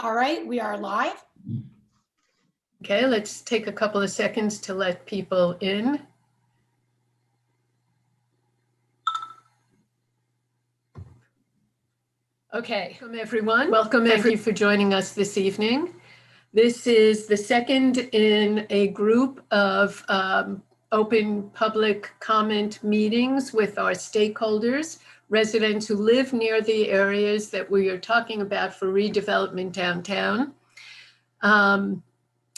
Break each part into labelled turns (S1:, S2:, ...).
S1: All right, we are live.
S2: Okay, let's take a couple of seconds to let people in. Okay, welcome everyone. Welcome, thank you for joining us this evening. This is the second in a group of open public comment meetings with our stakeholders, residents who live near the areas that we are talking about for redevelopment downtown. I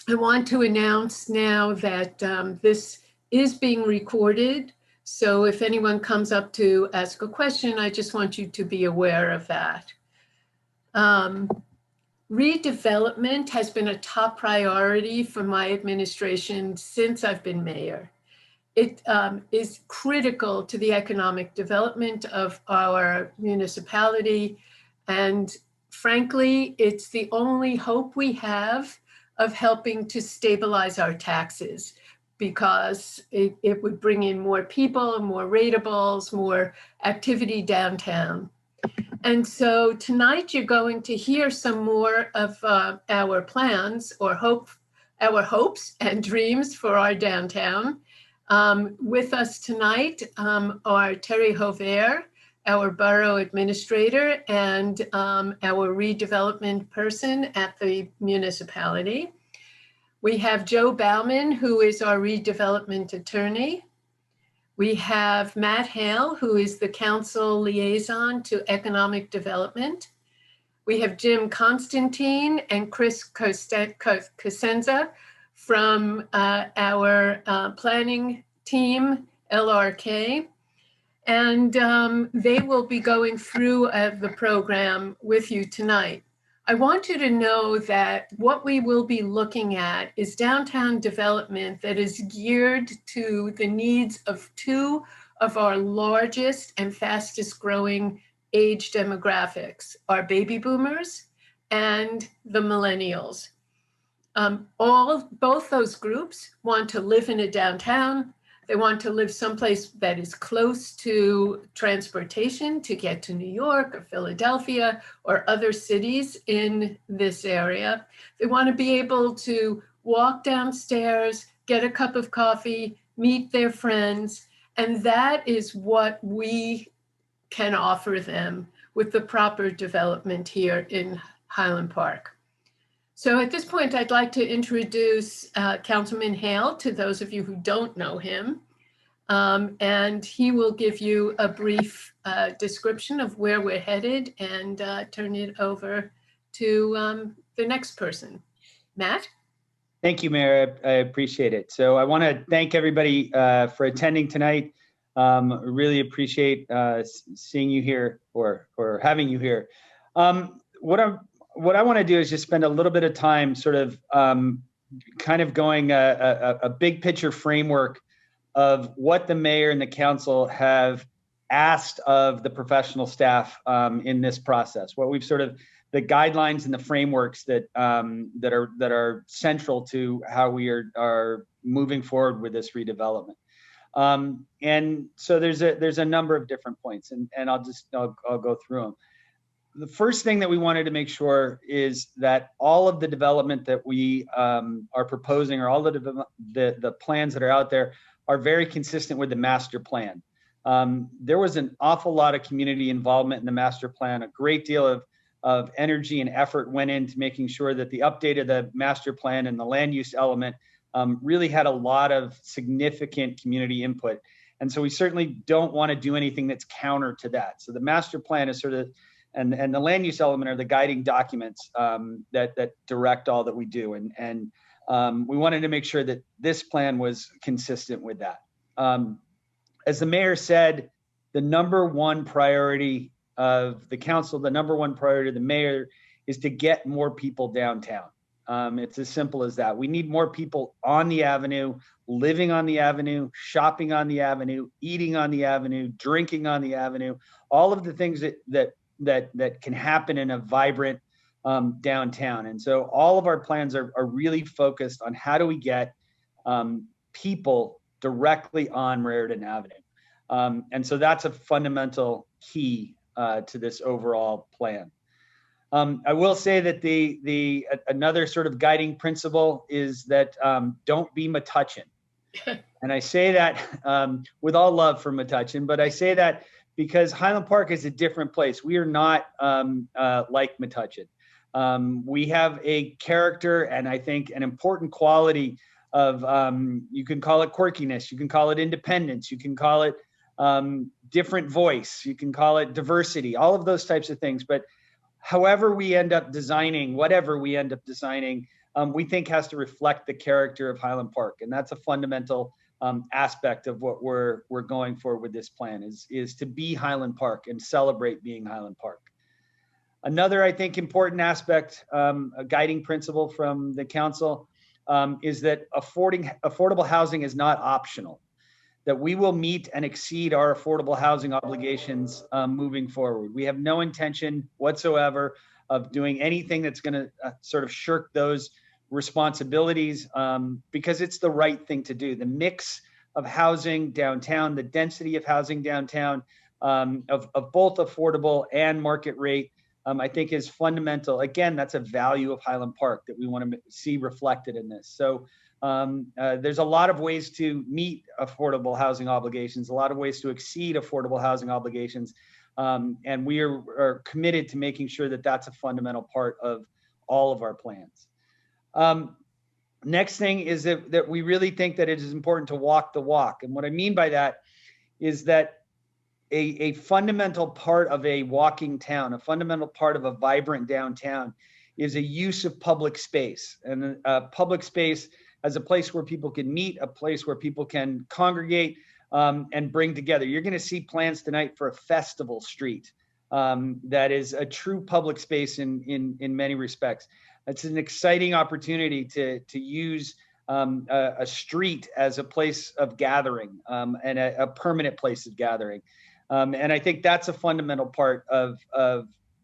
S2: want to announce now that this is being recorded. So if anyone comes up to ask a question, I just want you to be aware of that. Redevelopment has been a top priority for my administration since I've been mayor. It is critical to the economic development of our municipality. And frankly, it's the only hope we have of helping to stabilize our taxes, because it would bring in more people, more ratables, more activity downtown. And so tonight you're going to hear some more of our plans or our hopes and dreams for our downtown. With us tonight are Terry Hover, our borough administrator, and our redevelopment person at the municipality. We have Joe Bauman, who is our redevelopment attorney. We have Matt Hale, who is the council liaison to economic development. We have Jim Constantine and Chris Cosenza from our planning team, LRK. And they will be going through the program with you tonight. I want you to know that what we will be looking at is downtown development that is geared to the needs of two of our largest and fastest growing age demographics, our baby boomers and the millennials. Both those groups want to live in a downtown. They want to live someplace that is close to transportation to get to New York or Philadelphia or other cities in this area. They want to be able to walk downstairs, get a cup of coffee, meet their friends, and that is what we can offer them with the proper development here in Highland Park. So at this point, I'd like to introduce Councilman Hale to those of you who don't know him. And he will give you a brief description of where we're headed and turn it over to the next person. Matt?
S3: Thank you, Mayor. I appreciate it. So I want to thank everybody for attending tonight. Really appreciate seeing you here or having you here. What I want to do is just spend a little bit of time sort of kind of going a big picture framework of what the mayor and the council have asked of the professional staff in this process. What we've sort of the guidelines and the frameworks that are central to how we are moving forward with this redevelopment. And so there's a number of different points, and I'll go through them. The first thing that we wanted to make sure is that all of the development that we are proposing, or all the plans that are out there, are very consistent with the master plan. There was an awful lot of community involvement in the master plan. A great deal of energy and effort went into making sure that the update of the master plan and the land use element really had a lot of significant community input. And so we certainly don't want to do anything that's counter to that. So the master plan is sort of, and the land use element are the guiding documents that direct all that we do. And we wanted to make sure that this plan was consistent with that. As the mayor said, the number one priority of the council, the number one priority of the mayor is to get more people downtown. It's as simple as that. We need more people on the avenue, living on the avenue, shopping on the avenue, eating on the avenue, drinking on the avenue, all of the things that can happen in a vibrant downtown. And so all of our plans are really focused on how do we get people directly on Raritan Avenue. And so that's a fundamental key to this overall plan. I will say that another sort of guiding principle is that don't be Metuchen. And I say that with all love for Metuchen, but I say that because Highland Park is a different place. We are not like Metuchen. We have a character and I think an important quality of, you can call it quirkiness, you can call it independence, you can call it different voice, you can call it diversity, all of those types of things. But however we end up designing, whatever we end up designing, we think has to reflect the character of Highland Park. And that's a fundamental aspect of what we're going for with this plan is to be Highland Park and celebrate being Highland Park. Another, I think, important aspect, a guiding principle from the council is that affordable housing is not optional, that we will meet and exceed our affordable housing obligations moving forward. We have no intention whatsoever of doing anything that's going to sort of shirk those responsibilities because it's the right thing to do. The mix of housing downtown, the density of housing downtown, of both affordable and market rate, I think is fundamental. Again, that's a value of Highland Park that we want to see reflected in this. So there's a lot of ways to meet affordable housing obligations, a lot of ways to exceed affordable housing obligations. And we are committed to making sure that that's a fundamental part of all of our plans. Next thing is that we really think that it is important to walk the walk. And what I mean by that is that a fundamental part of a walking town, a fundamental part of a vibrant downtown is a use of public space, and public space as a place where people can meet, a place where people can congregate and bring together. You're going to see plans tonight for a festival street that is a true public space in many respects. It's an exciting opportunity to use a street as a place of gathering and a permanent place of gathering. And I think that's a fundamental part of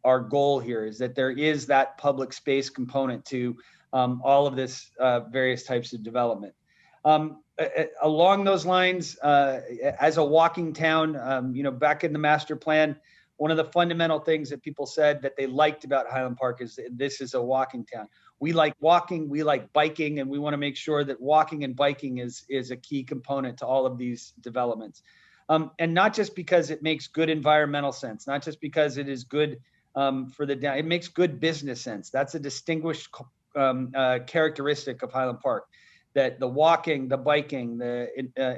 S3: our goal here, is that there is that public space component to all of this various types of development. Along those lines, as a walking town, back in the master plan, one of the fundamental things that people said that they liked about Highland Park is that this is a walking town. We like walking, we like biking, and we want to make sure that walking and biking is a key component to all of these developments. And not just because it makes good environmental sense, not just because it is good it makes good business sense. That's a distinguished characteristic of Highland Park, that the walking, the biking, the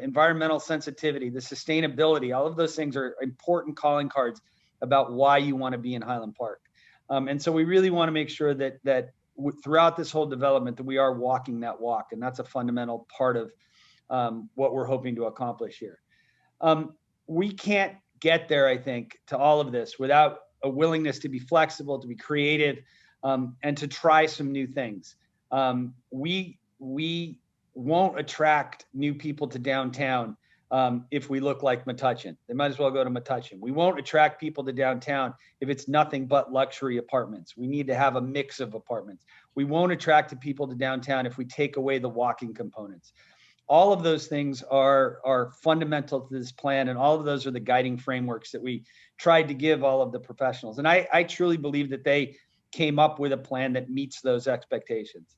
S3: environmental sensitivity, the sustainability, all of those things are important calling cards about why you want to be in Highland Park. And so we really want to make sure that throughout this whole development that we are walking that walk. And that's a fundamental part of what we're hoping to accomplish here. We can't get there, I think, to all of this without a willingness to be flexible, to be creative, and to try some new things. We won't attract new people to downtown if we look like Metuchen. They might as well go to Metuchen. We won't attract people to downtown if it's nothing but luxury apartments. We need to have a mix of apartments. We won't attract people to downtown if we take away the walking components. All of those things are fundamental to this plan, and all of those are the guiding frameworks that we tried to give all of the professionals. And I truly believe that they came up with a plan that meets those expectations.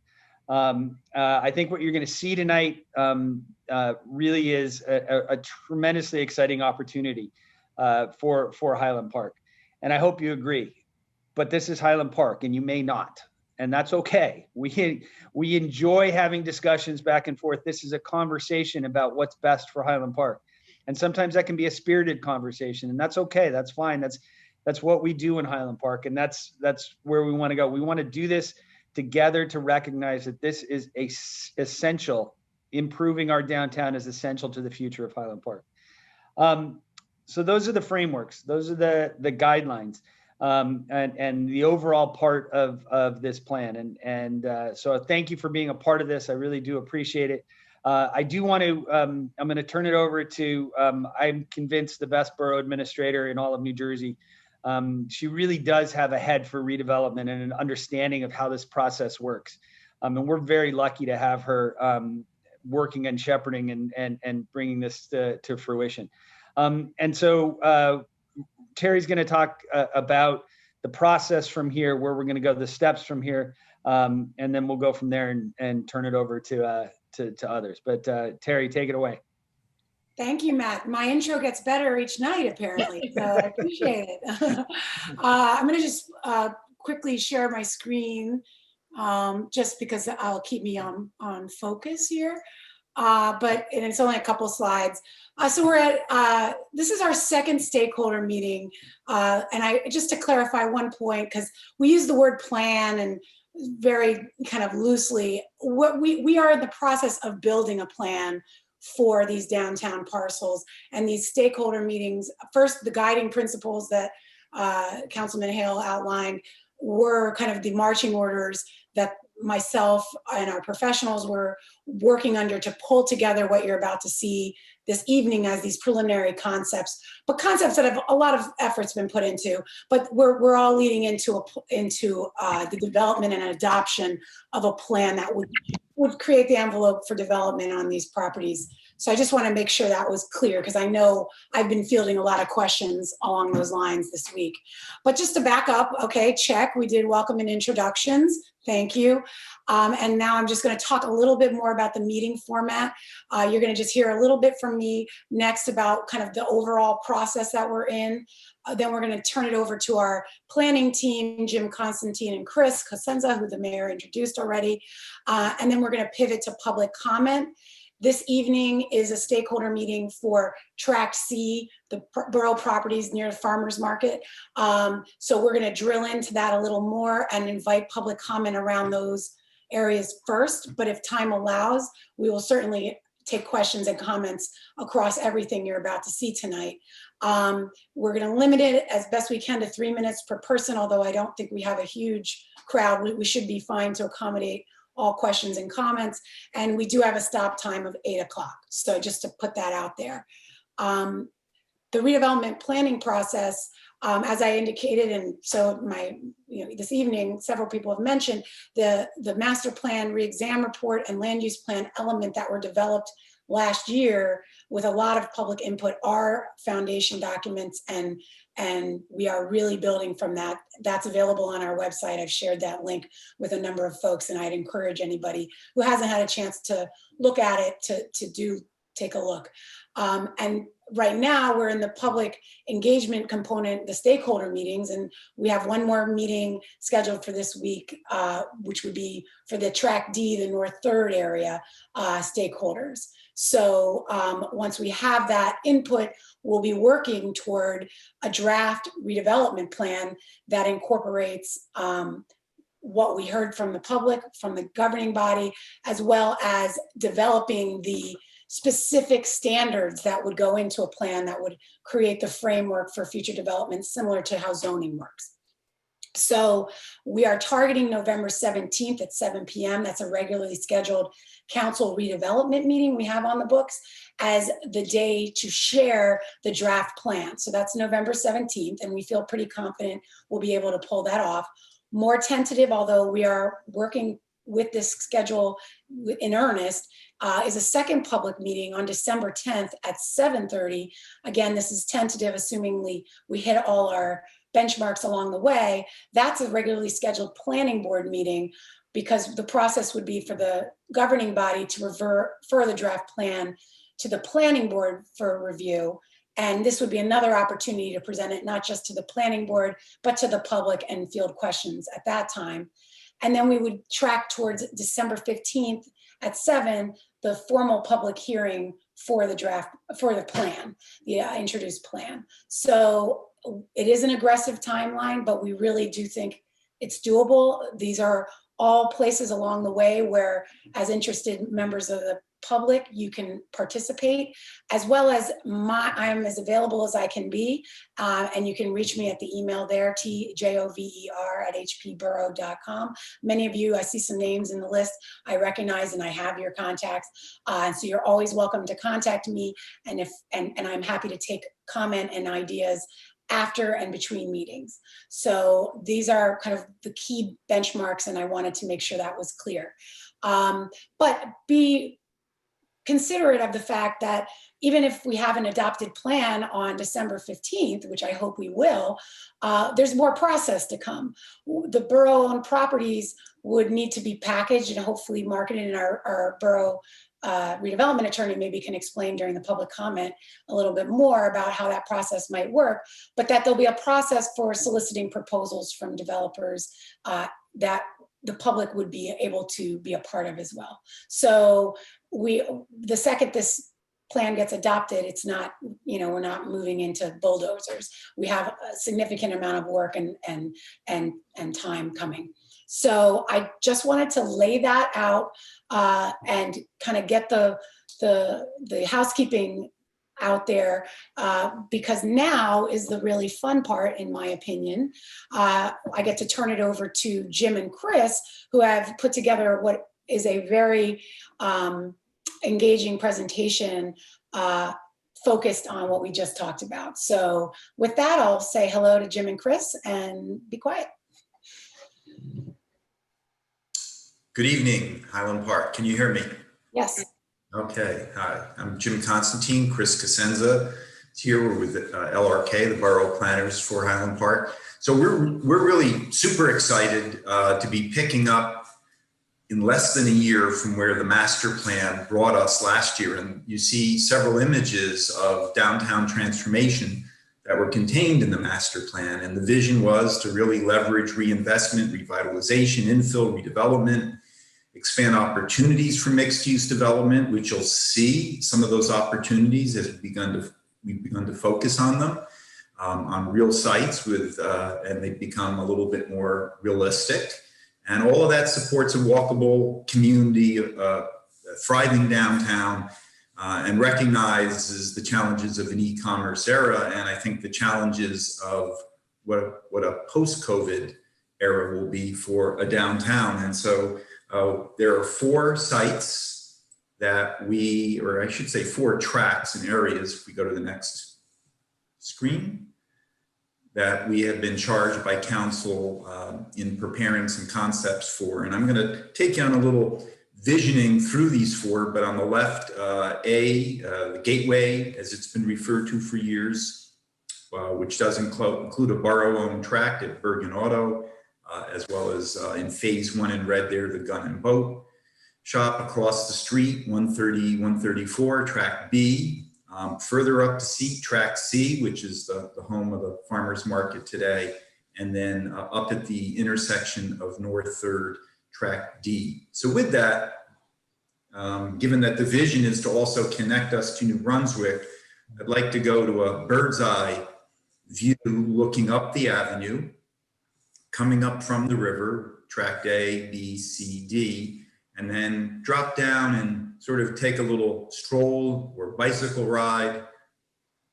S3: I think what you're going to see tonight really is a tremendously exciting opportunity for Highland Park. And I hope you agree. But this is Highland Park, and you may not. And that's okay. We enjoy having discussions back and forth. This is a conversation about what's best for Highland Park. And sometimes that can be a spirited conversation, and that's okay. That's fine. That's what we do in Highland Park, and that's where we want to go. We want to do this together to recognize that this is essential. Improving our downtown is essential to the future of Highland Park. So those are the frameworks. Those are the guidelines. And the overall part of this plan. And so thank you for being a part of this. I really do appreciate it. I do want to, I'm going to turn it over to, I'm convinced, the best borough administrator in all of New Jersey. She really does have a head for redevelopment and an understanding of how this process works. And we're very lucky to have her working and shepherding and bringing this to fruition. And so Terry's going to talk about the process from here, where we're going to go, the steps from here, and then we'll go from there and turn it over to others. But Terry, take it away.
S1: Thank you, Matt. My intro gets better each night, apparently, so I appreciate it. I'm going to just quickly share my screen, just because I'll keep me on focus here. And it's only a couple slides. So we're at, this is our second stakeholder meeting. And just to clarify one point, because we use the word plan and very kind of loosely, what we are in the process of building a plan for these downtown parcels, and these stakeholder meetings. First, the guiding principles that Councilman Hale outlined were kind of the marching orders that myself and our professionals were working under to pull together what you're about to see this evening as these preliminary concepts, but concepts that have a lot of effort's been put into, but we're all leading into the development and adoption of a plan that would create the envelope for development on these properties. So I just want to make sure that was clear, because I know I've been fielding a lot of questions along those lines this week. But just to back up, okay, check, we did welcome and introductions. Thank you. And now I'm just going to talk a little bit more about the meeting format. You're going to just hear a little bit from me next about kind of the overall process that we're in. Then we're going to turn it over to our planning team, Jim Constantine and Chris Cosenza, who the mayor introduced already. And then we're going to pivot to public comment. This evening is a stakeholder meeting for Tract C, the borough properties near the farmers market. So we're going to drill into that a little more and invite public comment around those areas first. But if time allows, we will certainly take questions and comments across everything you're about to see tonight. We're going to limit it as best we can to 3 minutes per person, although I don't think we have a huge crowd. We should be fine to accommodate all questions and comments. And we do have a stop time of 8 o'clock. So just to put that out there. The redevelopment planning process, as I indicated, and so this evening, several people have mentioned the master plan, re-exam report, and land use plan element that were developed last year with a lot of public input are foundation documents, and we are really building from that. That's available on our website. I've shared that link with a number of folks, and I'd encourage anybody who hasn't had a chance to look at it to take a look. And right now we're in the public engagement component, the stakeholder meetings, and we have one more meeting scheduled for this week, which would be for the Tract D, the North Third area stakeholders. So once we have that input, we'll be working toward a draft redevelopment plan that incorporates what we heard from the public, from the governing body, as well as developing the specific standards that would go into a plan that would create the framework for future development, similar to how zoning works. So we are targeting November 17th at 7 p.m. That's a regularly scheduled council redevelopment meeting we have on the books as the day to share the draft plan. So that's November 17th, and we feel pretty confident we'll be able to pull that off. More tentative, although we are working with this schedule in earnest, is a second public meeting on December 10th at 7:30. Again, this is tentative, assuming we hit all our benchmarks along the way. That's a regularly scheduled planning board meeting, because the process would be for the governing body to refer the draft plan to the planning board for review. And this would be another opportunity to present it not just to the planning board, but to the public and field questions at that time. And then we would track towards December 15th at 7, the formal public hearing for the draft, for the plan, the introduced plan. So it is an aggressive timeline, but we really do think it's doable. These are all places along the way where, as interested members of the public, you can participate, as well as I'm as available as I can be, and you can reach me at the email there, tjover@hpborough.com. Many of you, I see some names in the list I recognize, and I have your contacts, and so you're always welcome to contact me, and I'm happy to take comment and ideas after and between meetings. So these are kind of the key benchmarks, and I wanted to make sure that was clear. But be considerate of the fact that even if we have an adopted plan on December 15th, which I hope we will, there's more process to come. The borough-owned properties would need to be packaged and hopefully marketed, and our borough redevelopment attorney maybe can explain during the public comment a little bit more about how that process might work, but that there'll be a process for soliciting proposals from developers that the public would be able to be a part of as well. So the second this plan gets adopted, it's not, we're not moving into bulldozers. We have a significant amount of work and time coming. So I just wanted to lay that out and kind of get the housekeeping out there because now is the really fun part, in my opinion. I get to turn it over to Jim and Chris, who have put together what is a very engaging presentation focused on what we just talked about. So with that, I'll say hello to Jim and Chris and be quiet.
S4: Good evening, Highland Park. Can you hear me?
S1: Yes.
S4: Okay. Hi, I'm Jim Constantine. Chris Casenza is here. We're with LRK, the Borough Planners for Highland Park. So we're really super excited to be picking up in less than a year from where the master plan brought us last year. And you see several images of downtown transformation that were contained in the master plan. And the vision was to really leverage reinvestment, revitalization, infill, redevelopment, expand opportunities for mixed use development, which you'll see some of those opportunities as we've begun to focus on them on real sites and they've become a little bit more realistic. And all of that supports a walkable community, thriving downtown, and recognizes the challenges of an e-commerce era. And I think the challenges of what a post-COVID era will be for a downtown. And so there are 4 sites that or I should say 4 tracts and areas, if we go to the next screen, that we have been charged by council in preparing some concepts for. And I'm going to take you on a little visioning through these 4, but on the left, the Gateway, as it's been referred to for years, which does include a borough-owned tract at Bergen Auto, as well as in phase 1 in red there, the Gun and Boat Shop. Across the street, 130, 134, Tract B. Further up to Tract C, which is the home of the farmers market today. And then up at the intersection of North 3rd, Tract D. So with that, given that the vision is to also connect us to New Brunswick, I'd like to go to a bird's eye view looking up the avenue, coming up from the river, Tract A, B, C, D, and then drop down and sort of take a little stroll or bicycle ride,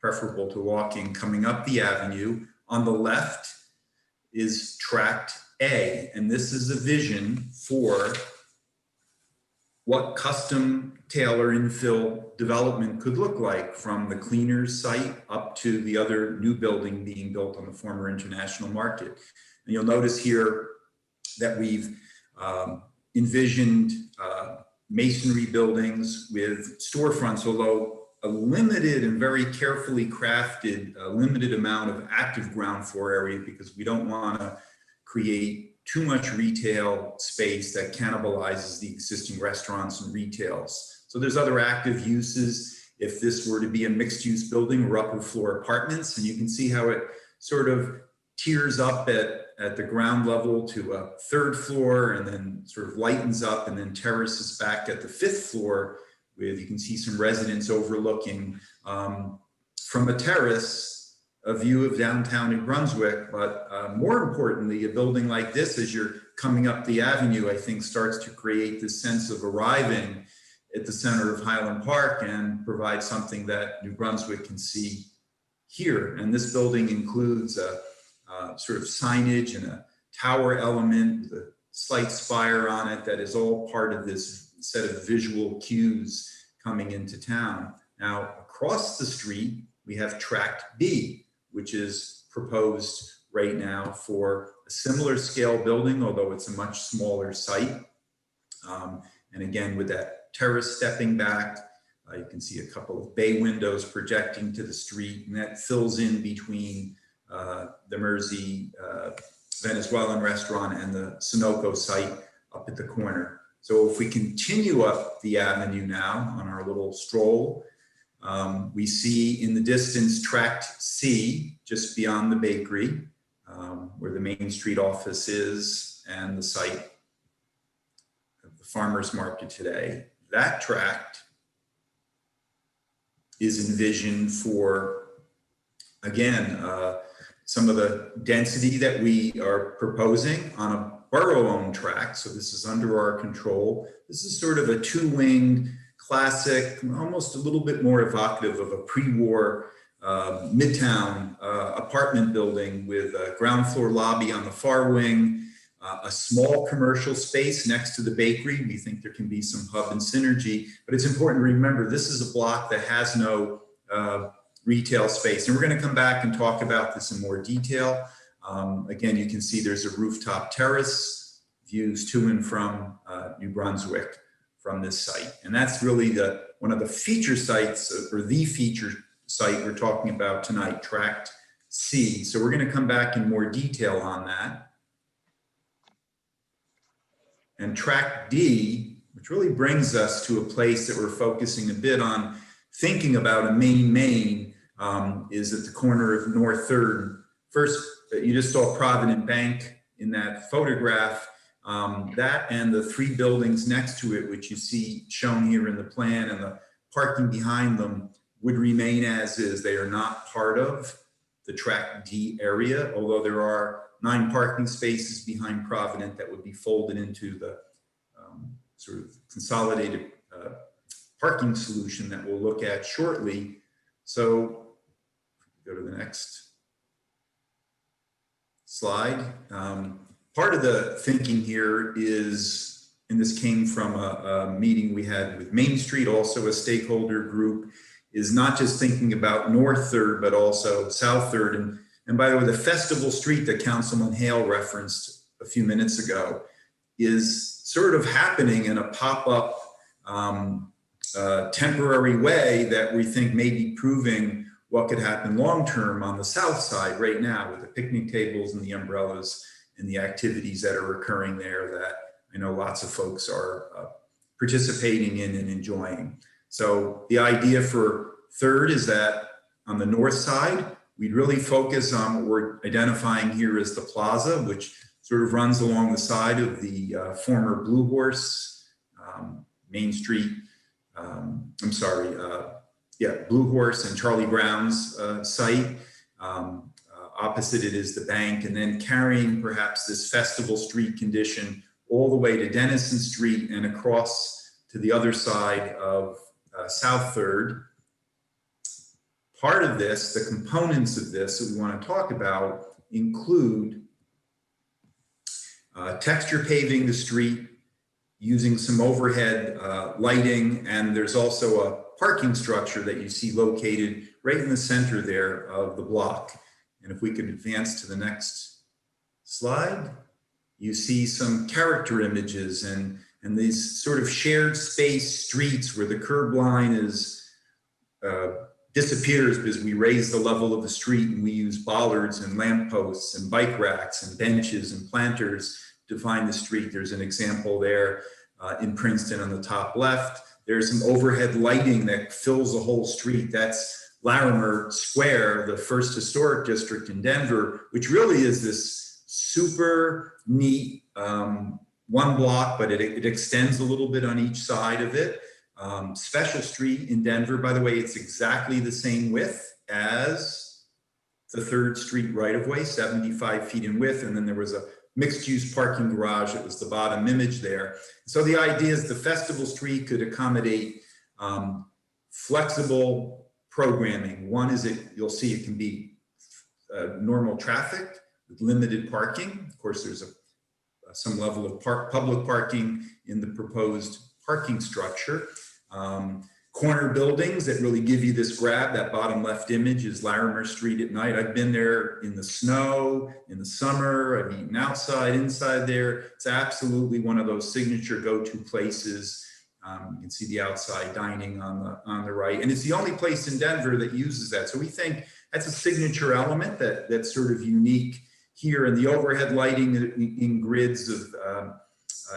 S4: preferable to walking, coming up the avenue. On the left is Tract A, and this is a vision for what custom tailor infill development could look like, from the Cleaners site up to the other new building being built on the former International Market. And you'll notice here that we've envisioned masonry buildings with storefronts, although a limited and very carefully crafted limited amount of active ground floor area, because we don't want to create too much retail space that cannibalizes the existing restaurants and retails. So there's other active uses if this were to be a mixed use building or upper floor apartments. And you can see how it sort of tiers up at the ground level to a 3rd floor, and then sort of lightens up and then terraces back at the 5th floor, with, you can see some residents overlooking from a terrace a view of downtown New Brunswick. But more importantly, a building like this, as you're coming up the avenue, I think starts to create this sense of arriving at the center of Highland Park and provide something that New Brunswick can see here. And this building includes a sort of signage and a tower element with a slight spire on it that is all part of this set of visual cues coming into town. Now, across the street, we have Tract B, which is proposed right now for a similar scale building, although it's a much smaller site. And again, with that terrace stepping back, You can see a couple of bay windows projecting to the street, and that fills in between the Mersey Venezuelan restaurant and the Sunoco site up at the corner. So if we continue up the avenue now on our little stroll, we see in the distance Tract C, just beyond the bakery, where the Main Street office is and the site of the farmers market today. That tract is envisioned for, again, some of the density that we are proposing on a borough-owned tract. So this is under our control. This is sort of a two-winged, classic, almost a little bit more evocative of a pre-war Midtown apartment building with a ground floor lobby on the far wing, a small commercial space next to the bakery. We think there can be some hub and synergy, but it's important to remember this is a block that has no retail space. And we're going to come back and talk about this in more detail. Again, you can see there's a rooftop terrace, views to and from New Brunswick from this site. And that's really one of the feature sites, or the feature site we're talking about tonight, Tract C. So we're going to come back in more detail on that. And Tract D, which really brings us to a place that we're focusing a bit on thinking about a main, is at the corner of North 3rd. First, you just saw Provident Bank in that photograph. That and the 3 buildings next to it, which you see shown here in the plan, and the parking behind them would remain as is. They are not part of the Tract D area, although there are 9 parking spaces behind Provident that would be folded into the sort of consolidated parking solution that we'll look at shortly. So go to the next slide. Part of the thinking here is, and this came from a meeting we had with Main Street, also a stakeholder group, is not just thinking about North 3rd, but also South 3rd. And by the way, the Festival Street that Councilman Hale referenced a few minutes ago is sort of happening in a pop-up temporary way that we think may be proving what could happen long-term on the south side right now with the picnic tables and the umbrellas and the activities that are occurring there that I know lots of folks are participating in and enjoying. So the idea for 3rd is that on the north side, we'd really focus on what we're identifying here as the plaza, which sort of runs along the side of the former Blue Horse, Main Street, Blue Horse and Charlie Brown's site. Opposite it is the bank, and then carrying perhaps this Festival Street condition all the way to Denison Street and across to the other side of South 3rd. Part of this, the components of this that we want to talk about include texture paving the street, using some overhead lighting, and there's also a parking structure that you see located right in the center there of the block. And if we could advance to the next slide, you see some character images and these sort of shared space streets where the curb line is disappears because we raise the level of the street and we use bollards and lampposts and bike racks and benches and planters to define the street. There's an example there in Princeton on the top left. There's some overhead lighting that fills the whole street. That's Larimer Square, the first historic district in Denver, which really is this super neat one block, but it extends a little bit on each side of it. Special Street in Denver, by the way, it's exactly the same width as the 3rd Street right-of-way, 75 feet in width. And then there was a mixed-use parking garage that was the bottom image there. So the idea is the Festival Street could accommodate flexible programming. One is you'll see it can be normal traffic with limited parking. Of course, there's some level of public parking in the proposed parking structure. Corner buildings that really give you this grab. That bottom left image is Larimer Street at night. I've been there in the snow, in the summer. I've eaten outside, inside there. It's absolutely one of those signature go-to places You can see the outside dining on the right, and it's the only place in Denver that uses that. So we think that's a signature element that's sort of unique here. And the overhead lighting in grids of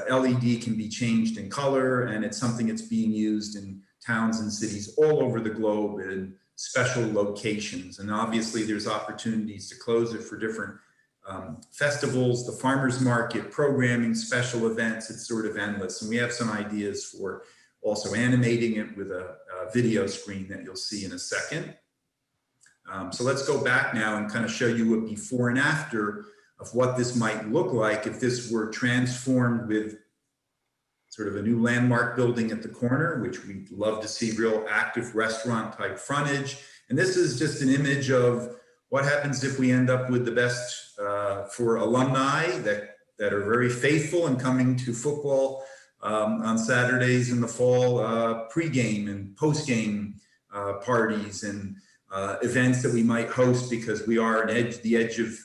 S4: LED can be changed in color, and it's something that's being used in towns and cities all over the globe in special locations. And obviously there's opportunities to close it for different festivals, the farmers market, programming, special events. It's sort of endless. And we have some ideas for also animating it with a video screen that you'll see in a second. So let's go back now and kind of show you a before and after of what this might look like if this were transformed with sort of a new landmark building at the corner, which we'd love to see, real active restaurant type frontage. And this is just an image of what happens if we end up with the best for alumni that are very faithful and coming to football on Saturdays in the fall, pregame and postgame parties and events that we might host, because we are the edge of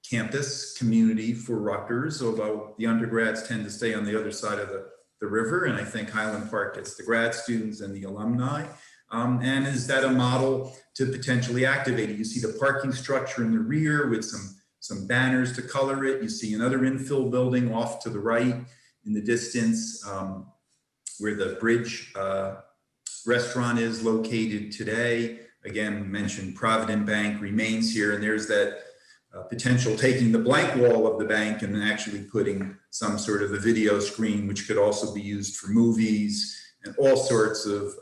S4: campus community for Rutgers, although the undergrads tend to stay on the other side of the river. And I think Highland Park gets the grad students and the alumni. And is that a model to potentially activate it? You see the parking structure in the rear with some banners to color it. You see another infill building off to the right in the distance where the Bridge restaurant is located today. Again, we mentioned Provident Bank remains here, and there's that potential taking the blank wall of the bank and then actually putting some sort of a video screen, which could also be used for movies and all sorts of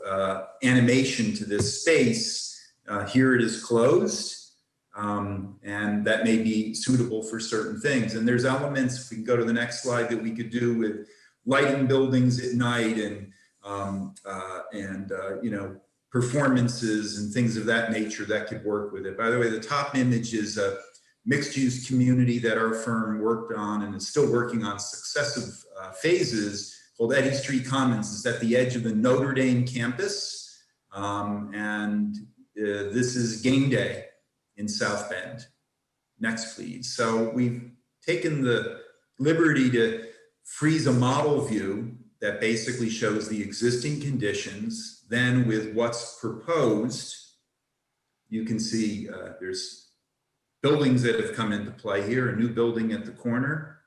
S4: animation to this space. Here it is closed, and that may be suitable for certain things. And there's elements, if we can go to the next slide, that we could do with lighting buildings at night and you know, performances and things of that nature that could work with it. By the way, the top image is a mixed-use community that our firm worked on and is still working on successive phases, called Eddy Street Commons. It's at the edge of the Notre Dame campus. This is game day in South Bend. Next, please. So we've taken the liberty to freeze a model view that basically shows the existing conditions. Then with what's proposed, you can see there's buildings that have come into play here, a new building at the corner,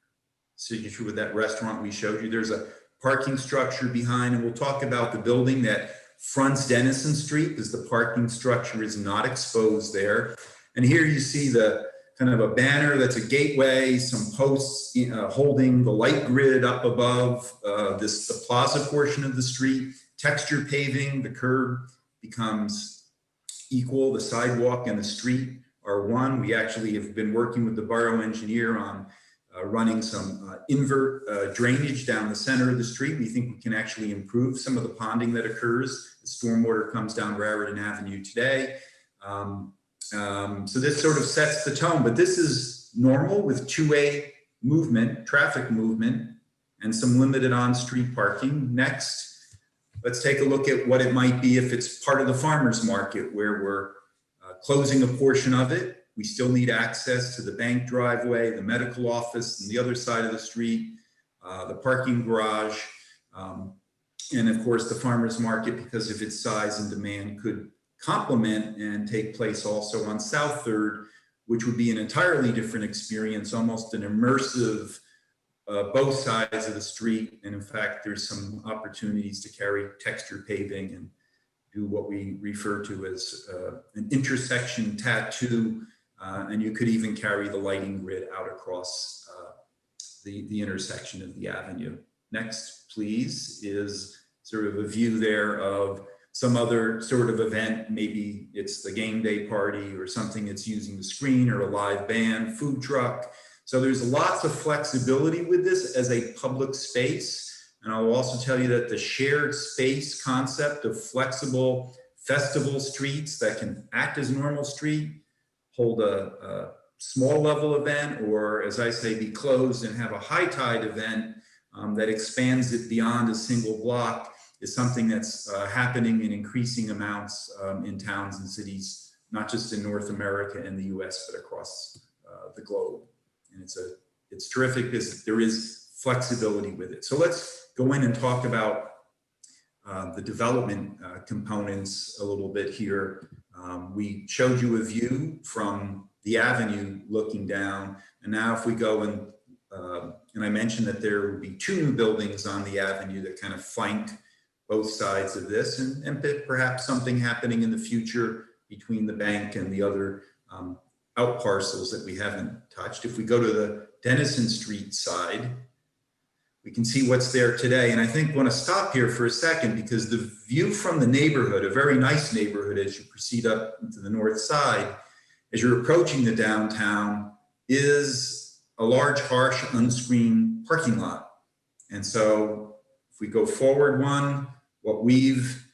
S4: signature with that restaurant we showed you. There's a parking structure behind, and we'll talk about the building that fronts Denison Street, because the parking structure is not exposed there. And here you see the kind of a banner that's a gateway, some posts holding the light grid up above the plaza portion of the street, texture paving, the curb becomes equal, the sidewalk and the street are one. We actually have been working with the borough engineer on running some invert drainage down the center of the street. We think we can actually improve some of the ponding that occurs as stormwater comes down Raritan Avenue today. So this sort of sets the tone, but this is normal with two-way movement, traffic movement, and some limited on-street parking. Next, let's take a look at what it might be if it's part of the farmers market, where we're closing a portion of it. We still need access to the bank driveway, the medical office, and the other side of the street, the parking garage, and of course the farmers market, because of its size and demand, could complement and take place also on South 3rd, which would be an entirely different experience, almost an immersive both sides of the street. And in fact, there's some opportunities to carry texture paving and do what we refer to as an intersection tattoo. And you could even carry the lighting grid out across the intersection of the avenue. Next, please, is sort of a view there of some other sort of event. Maybe it's the game day party or something that's using the screen, or a live band, food truck. So there's lots of flexibility with this as a public space. And I'll also tell you that the shared space concept of flexible festival streets that can act as normal street, hold a small level event, or as I say, be closed and have a high tide event that expands it beyond a single block, is something that's happening in increasing amounts in towns and cities, not just in North America and the US, but across the globe. And it's terrific because there is flexibility with it. So let's go in and talk about the development components a little bit here. We showed you a view from the avenue looking down, and now if we go and I mentioned that there would be 2 new buildings on the avenue that kind of flank both sides of this, and perhaps something happening in the future between the bank and the other out parcels that we haven't touched. If we go to the Denison Street side, we can see what's there today. And I think I want to stop here for a second because the view from the neighborhood, a very nice neighborhood as you proceed up into the north side, as you're approaching the downtown, is a large, harsh, unscreened parking lot. And so if we go forward one, what we've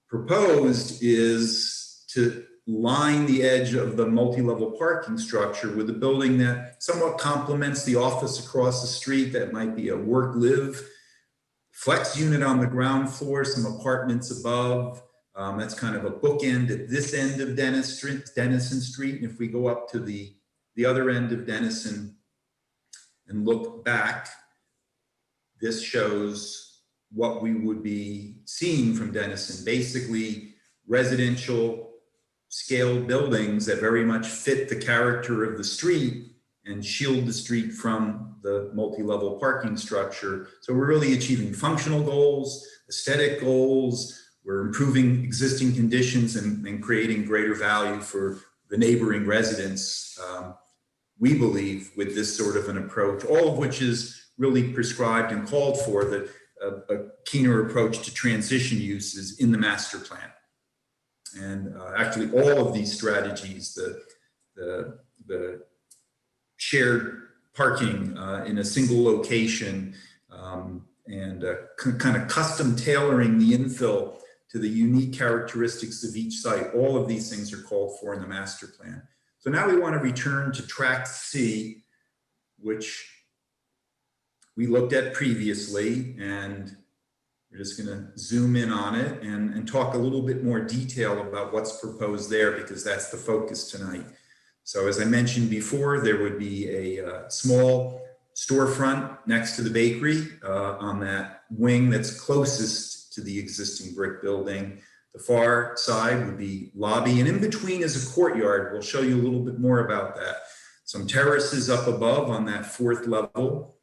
S4: proposed is to line the edge of the multi-level parking structure with a building that somewhat complements the office across the street. That might be a work-live flex unit on the ground floor, some apartments above. That's kind of a bookend at this end of Denison Street. And if we go up to the other end of Denison and look back, this shows what we would be seeing from Denison. Basically, residential scale buildings that very much fit the character of the street and shield the street from the multi-level parking structure. So we're really achieving functional goals, aesthetic goals. We're improving existing conditions and creating greater value for the neighboring residents, we believe, with this sort of an approach, all of which is really prescribed and called for, that a keener approach to transition uses in the master plan. And actually all of these strategies, the shared parking in a single location, and kind of custom tailoring the infill to the unique characteristics of each site, all of these things are called for in the master plan. So now we want to return to Tract C, which we looked at previously, and we're just going to zoom in on it and talk a little bit more detail about what's proposed there, because that's the focus tonight. So as I mentioned before, there would be a small storefront next to the bakery on that wing that's closest to the existing brick building. The far side would be lobby, and in between is a courtyard. We'll show you a little bit more about that. Some terraces up above on that 4th level,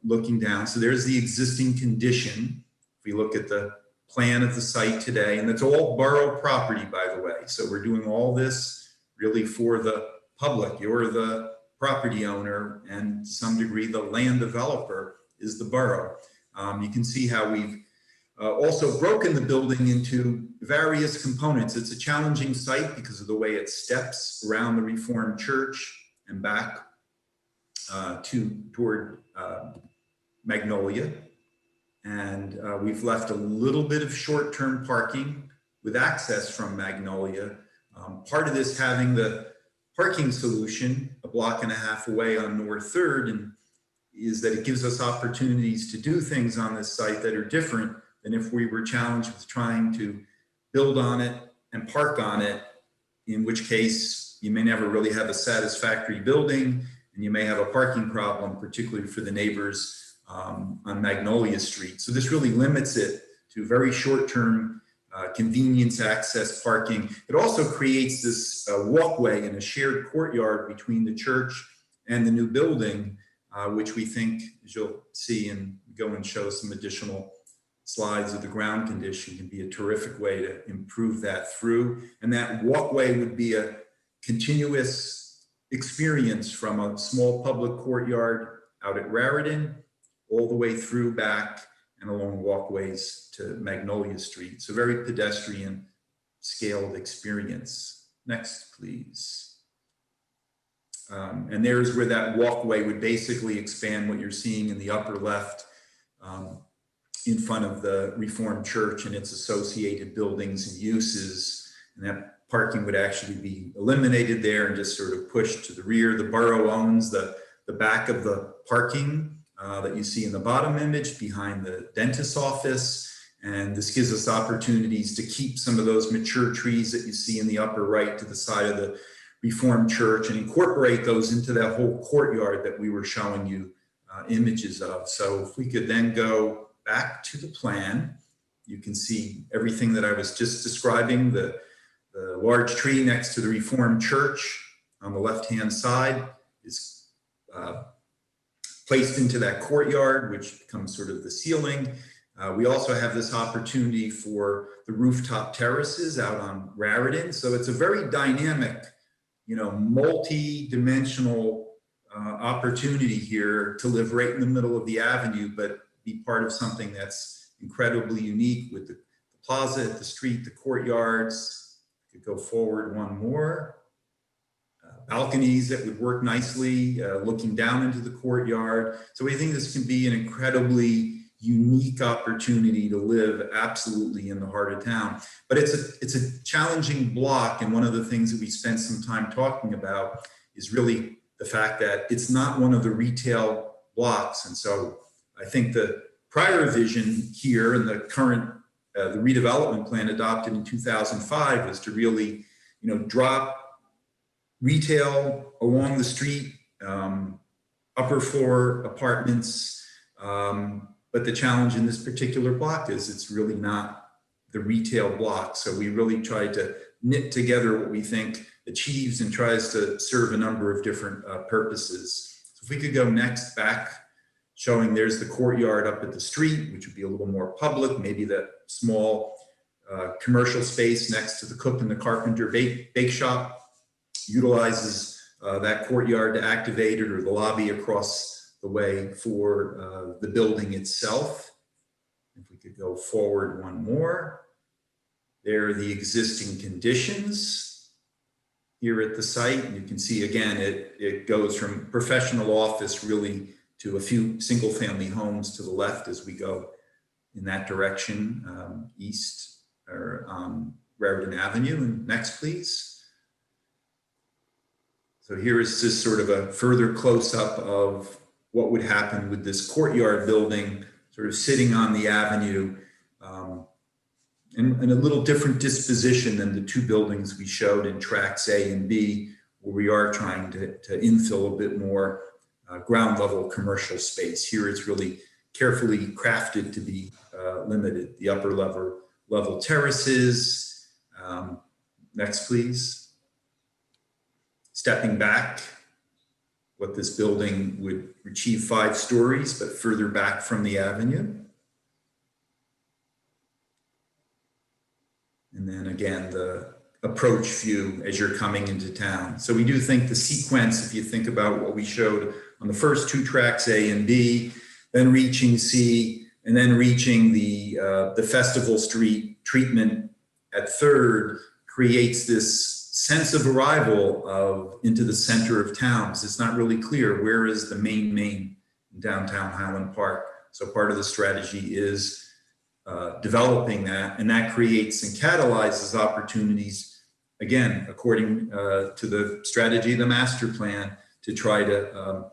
S4: looking down. So there's the existing condition. If we look at the plan of the site today, and that's all borough property, by the way. So we're doing all this really for the public. You're the property owner, and to some degree, the land developer is the borough. You can see how we've also broken the building into various components. It's a challenging site because of the way it steps around the Reformed Church and back toward Magnolia. And we've left a little bit of short-term parking with access from Magnolia. Part of this having the parking solution a block and a half away on North 3rd, and is that it gives us opportunities to do things on this site that are different than if we were challenged with trying to build on it and park on it, in which case you may never really have a satisfactory building, and you may have a parking problem, particularly for the neighbors on Magnolia Street. So this really limits it to very short-term convenience access parking. It also creates this walkway and a shared courtyard between the church and the new building, which we think, as you'll see and go and show some additional slides of the ground condition, can be a terrific way to improve that through. And that walkway would be a continuous experience from a small public courtyard out at Raritan all the way through back and along walkways to Magnolia Street. So very pedestrian scaled experience. Next, please. And there's where that walkway would basically expand what you're seeing in the upper left in front of the Reformed Church and its associated buildings and uses. And that parking would actually be eliminated there and just sort of pushed to the rear. The borough owns the back of the parking that you see in the bottom image behind the dentist's office. And this gives us opportunities to keep some of those mature trees that you see in the upper right to the side of the Reformed Church and incorporate those into that whole courtyard that we were showing you images of. So if we could then go back to the plan, You can see everything that I was just describing, the large tree next to the Reformed Church on the left-hand side is placed into that courtyard, which becomes sort of the ceiling. We also have this opportunity for the rooftop terraces out on Raritan. So it's a very dynamic, multi-dimensional opportunity here to live right in the middle of the avenue, but be part of something that's incredibly unique with the plaza at the street, the courtyards. Could go forward one more. Balconies that would work nicely, looking down into the courtyard. So we think this can be an incredibly unique opportunity to live absolutely in the heart of town. But it's a challenging block, and one of the things that we spent some time talking about is really the fact that it's not one of the retail blocks. And so I think the prior vision here and the current the redevelopment plan adopted in 2005 was to really, drop retail along the street, upper floor apartments. But the challenge in this particular block is it's really not the retail block. So we really tried to knit together what we think achieves and tries to serve a number of different purposes. So if we could go next back, showing there's the courtyard up at the street, which would be a little more public, maybe that small commercial space next to the cook and the carpenter bake shop utilizes that courtyard to activate it, or the lobby across the way for the building itself. If we could go forward one more. There are the existing conditions here at the site. And you can see again, it goes from professional office really to a few single family homes to the left as we go in that direction, east or Raritan Avenue. And next, please. So here is just sort of a further close-up of what would happen with this courtyard building sort of sitting on the avenue, and a little different disposition than the two buildings we showed in tracts A and B, where we are trying to infill a bit more ground level commercial space. Here it's really carefully crafted to be limited. The upper level terraces. Next, please. Stepping back, what this building would achieve 5 stories, but further back from the avenue. And then again, the approach view as you're coming into town. So we do think the sequence, if you think about what we showed on the first 2 tracks, A and B, then reaching C, and then reaching the Festival Street treatment at 3rd, creates this sense of arrival into the center of town. It's not really clear where is the main in downtown Highland Park. So part of the strategy is developing that, and that creates and catalyzes opportunities, again, according to the strategy of the master plan, to try to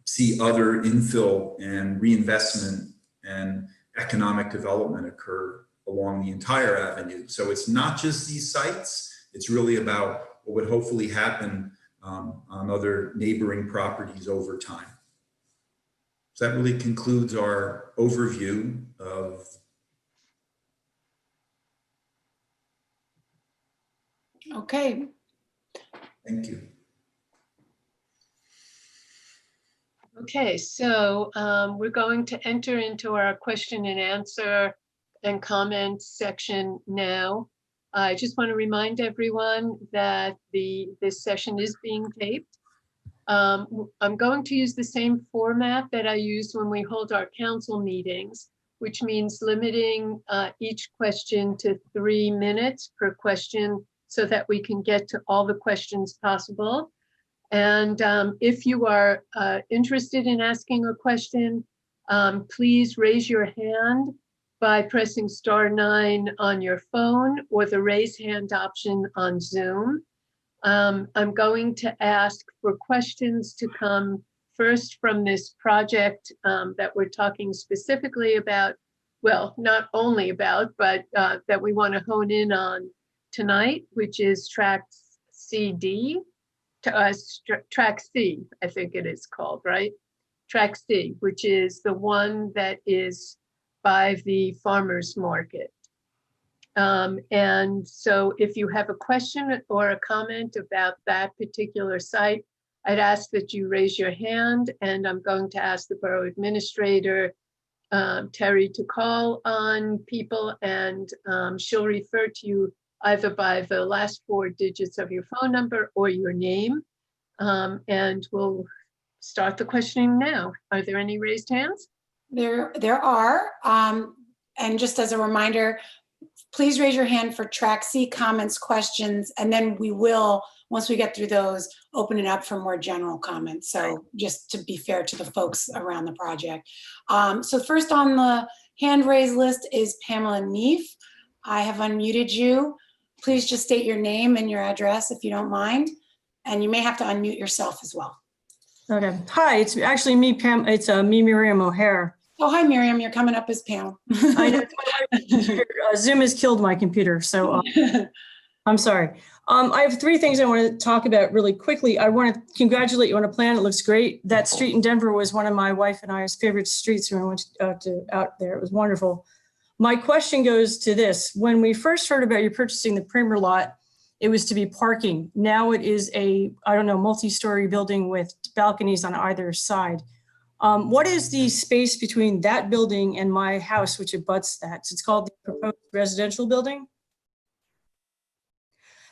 S4: see other infill and reinvestment and economic development occur along the entire avenue. So it's not just these sites, it's really about what would hopefully happen on other neighboring properties over time. So that really concludes our overview of.
S1: Okay.
S4: Thank you.
S2: Okay, so we're going to enter into our question and answer and comment section now. I just want to remind everyone that this session is being taped. I'm going to use the same format that I use when we hold our council meetings, which means limiting each question to 3 minutes per question so that we can get to all the questions possible. And if you are interested in asking a question, please raise your hand by pressing *9 on your phone or the raise hand option on Zoom. I'm going to ask for questions to come first from this project that we're talking specifically about, well, not only about, but that we want to hone in on tonight, which is Tract CD, Tract C, I think it is called, right? Tract C, which is the one that is by the farmer's market. And so if you have a question or a comment about that particular site, I'd ask that you raise your hand, and I'm going to ask the borough administrator, Terry, to call on people, and she'll refer to you either by the last 4 digits of your phone number or your name. And we'll start the questioning now. Are there any raised hands?
S1: There are. And just as a reminder, please raise your hand for Tract C comments, questions, and then we will, once we get through those, open it up for more general comments. So just to be fair to the folks around the project. So first on the hand raised list is Pamela Neef. I have unmuted you. Please just state your name and your address if you don't mind. And you may have to unmute yourself as well.
S5: Okay. Hi, it's actually me, Pam. It's me, Miriam O'Hare.
S1: Oh, hi, Miriam. You're coming up as Pam.
S5: I know. Zoom has killed my computer, so I'm sorry. I have 3 things I want to talk about really quickly. I want to congratulate you on a plan. It looks great. That street in Denver was one of my wife and I's favorite streets when I went out there. It was wonderful. My question goes to this. When we first heard about you purchasing the Primer lot, it was to be parking. Now it is a, I don't know, multi-story building with balconies on either side. What is the space between that building and my house, which abuts that? So it's called the proposed residential building.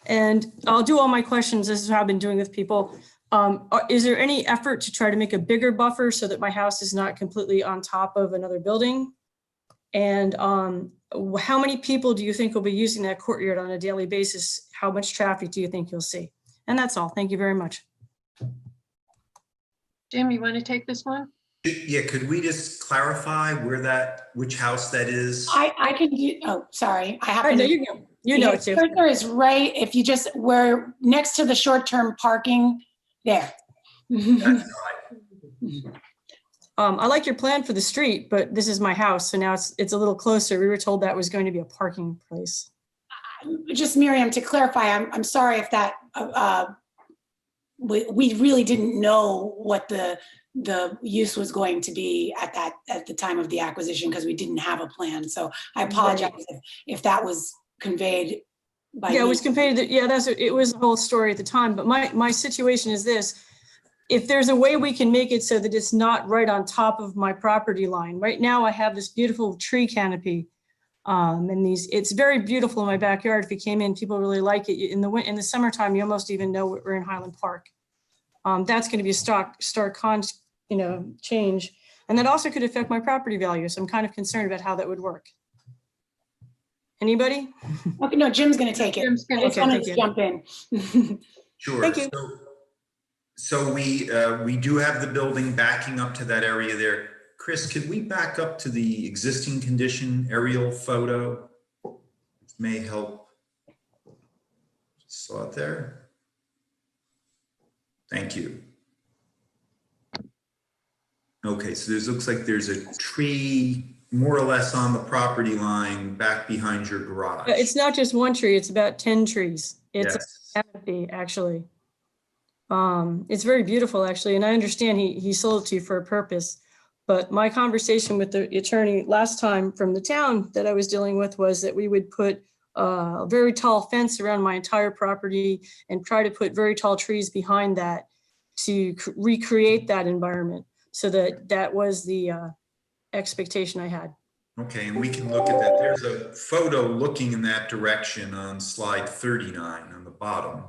S5: And I'll do all my questions. This is how I've been doing with people. Is there any effort to try to make a bigger buffer so that my house is not completely on top of another building? And how many people do you think will be using that courtyard on a daily basis? How much traffic do you think you'll see? And that's all. Thank you very much.
S2: Jim, you want to take this one?
S4: Yeah, could we just clarify which house that is?
S1: I can do, oh, sorry. I have
S5: I know
S1: to.
S5: you know it too.
S1: Cursor is right, if you just, we're next to the short-term parking there.
S4: That's
S5: I like your plan for the street, but this is my house, so now it's a little closer. We were told that was going to be a parking place.
S1: Just Miriam, to clarify, I'm sorry if that, we really didn't know what the use was going to be at the time of the acquisition, because we didn't have a plan. So I apologize if that was conveyed by
S5: Yeah,
S1: you.
S5: it was conveyed that, yeah, it was the whole story at the time. But my situation is this. If there's a way we can make it so that it's not right on top of my property line. Right now I have this beautiful tree canopy. And it's very beautiful in my backyard. If you came in, people really like it. In the summertime, you almost even know we're in Highland Park. That's going to be a stark change. And that also could affect my property value. So I'm kind of concerned about how that would work. Anybody?
S1: Okay, no, Jim's going to take it.
S2: Jim's gonna
S1: I just
S5: take
S1: wanted
S5: it.
S1: to jump in.
S4: Sure.
S5: Thank you.
S4: So we do have the building backing up to that area there. Chris, could we back up to the existing condition aerial photo? This may help. Saw it there. Thank you. Okay, so looks like there's a tree more or less on the property line back behind your garage.
S5: It's not just one tree, it's about 10 trees. It's
S4: Yes.
S5: a canopy, actually. It's very beautiful, actually, and I understand he sold it to you for a purpose. But my conversation with the attorney last time from the town that I was dealing with was that we would put a very tall fence around my entire property and try to put very tall trees behind that to recreate that environment. So that was the expectation I had.
S4: Okay, and we can look at that. There's a photo looking in that direction on slide 39 on the bottom.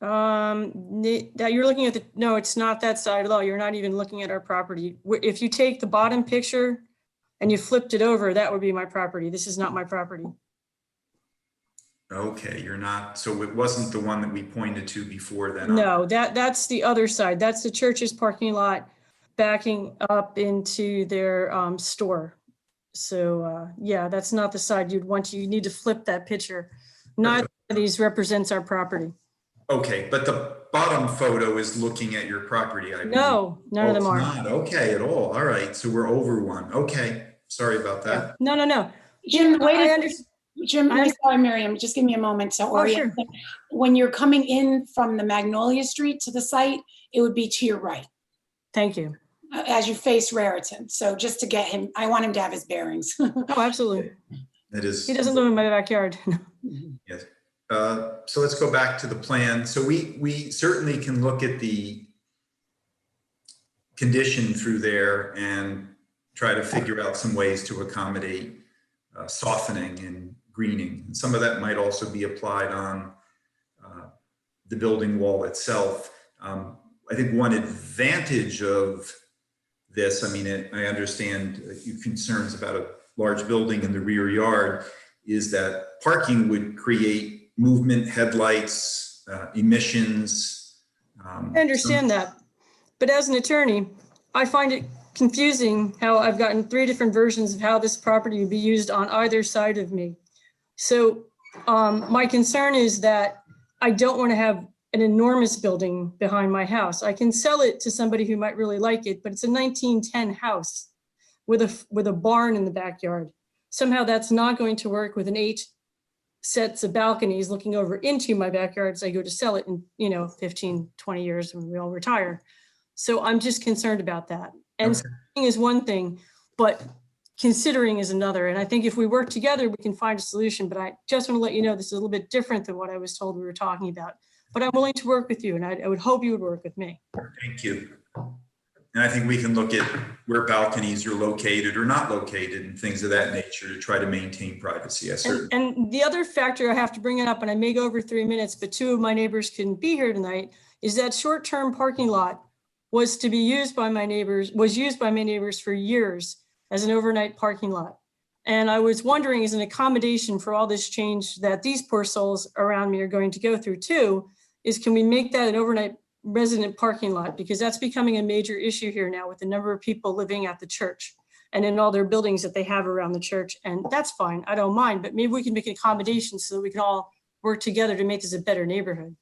S5: That you're looking at no, it's not that side at all. You're not even looking at our property. If you take the bottom picture and you flipped it over, that would be my property. This is not my property.
S4: Okay, you're not, so it wasn't the one that we pointed to before then?
S5: No, that's the other side. That's the church's parking lot backing up into their store. So yeah, that's not the side you'd want to, you need to flip that picture. Neither of these represents our property.
S4: Okay, but the bottom photo is looking at your property, I believe.
S5: No, none of them are.
S4: Not okay at all. All right, so we're over one. Okay, sorry about that.
S5: No.
S1: Jim,
S5: I understand.
S1: Jim, I'm sorry, Miriam, just give me a moment to orient.
S5: Sure.
S1: When you're coming in from the Magnolia Street to the site, it would be to your right.
S5: Thank you.
S1: as you face Raritan. So just to get him, I want him to have his bearings.
S5: Oh, absolutely.
S4: That is.
S5: He doesn't live in my backyard.
S4: Yes. So let's go back to the plan. So we certainly can look at the condition through there and try to figure out some ways to accommodate softening and greening. And some of that might also be applied on the building wall itself. I think one advantage of this, I mean, I understand your concerns about a large building in the rear yard, is that parking would create movement, headlights, emissions.
S5: I understand that. But as an attorney, I find it confusing how I've gotten 3 different versions of how this property would be used on either side of me. So my concern is that I don't want to have an enormous building behind my house. I can sell it to somebody who might really like it, but it's a 1910 house with a barn in the backyard. Somehow that's not going to work with an 8 sets of balconies looking over into my backyard as I go to sell it in, 15, 20 years when we all retire. So I'm just concerned about that. And selling is one thing, but considering is another. And I think if we work together, we can find a solution. But I just want to let you know, this is a little bit different than what I was told we were talking about. But I'm willing to work with you, and I would hope you would work with me.
S4: Thank you. And I think we can look at where balconies are located or not located and things of that nature to try to maintain privacy. Yes, sir.
S5: And the other factor I have to bring it up, and I may go over 3 minutes, but 2 of my neighbors couldn't be here tonight, is that short-term parking lot was used by my neighbors for years as an overnight parking lot. And I was wondering, as an accommodation for all this change that these poor souls around me are going to go through too, is can we make that an overnight resident parking lot? Because that's becoming a major issue here now with the number of people living at the church and in all their buildings that they have around the church. And that's fine, I don't mind, but maybe we can make an accommodation so that we can all work together to make this a better neighborhood.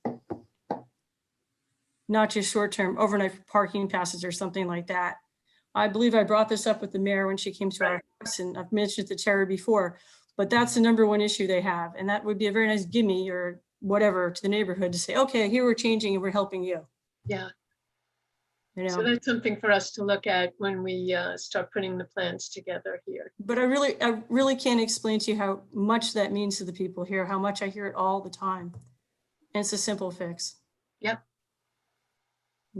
S5: Not just short-term overnight parking passes or something like that. I believe I brought this up with the mayor when she came to our house, and I've mentioned it to Terry before, but that's the number 1 issue they have. And that would be a very nice gimme or whatever to the neighborhood to say, okay, here we're changing and we're helping you.
S2: Yeah.
S5: You
S2: So
S5: know,
S2: that's something for us to look at when we start putting the plans together here.
S5: but I really can't explain to you how much that means to the people here, how much I hear it all the time. And it's a simple fix.
S2: Yep.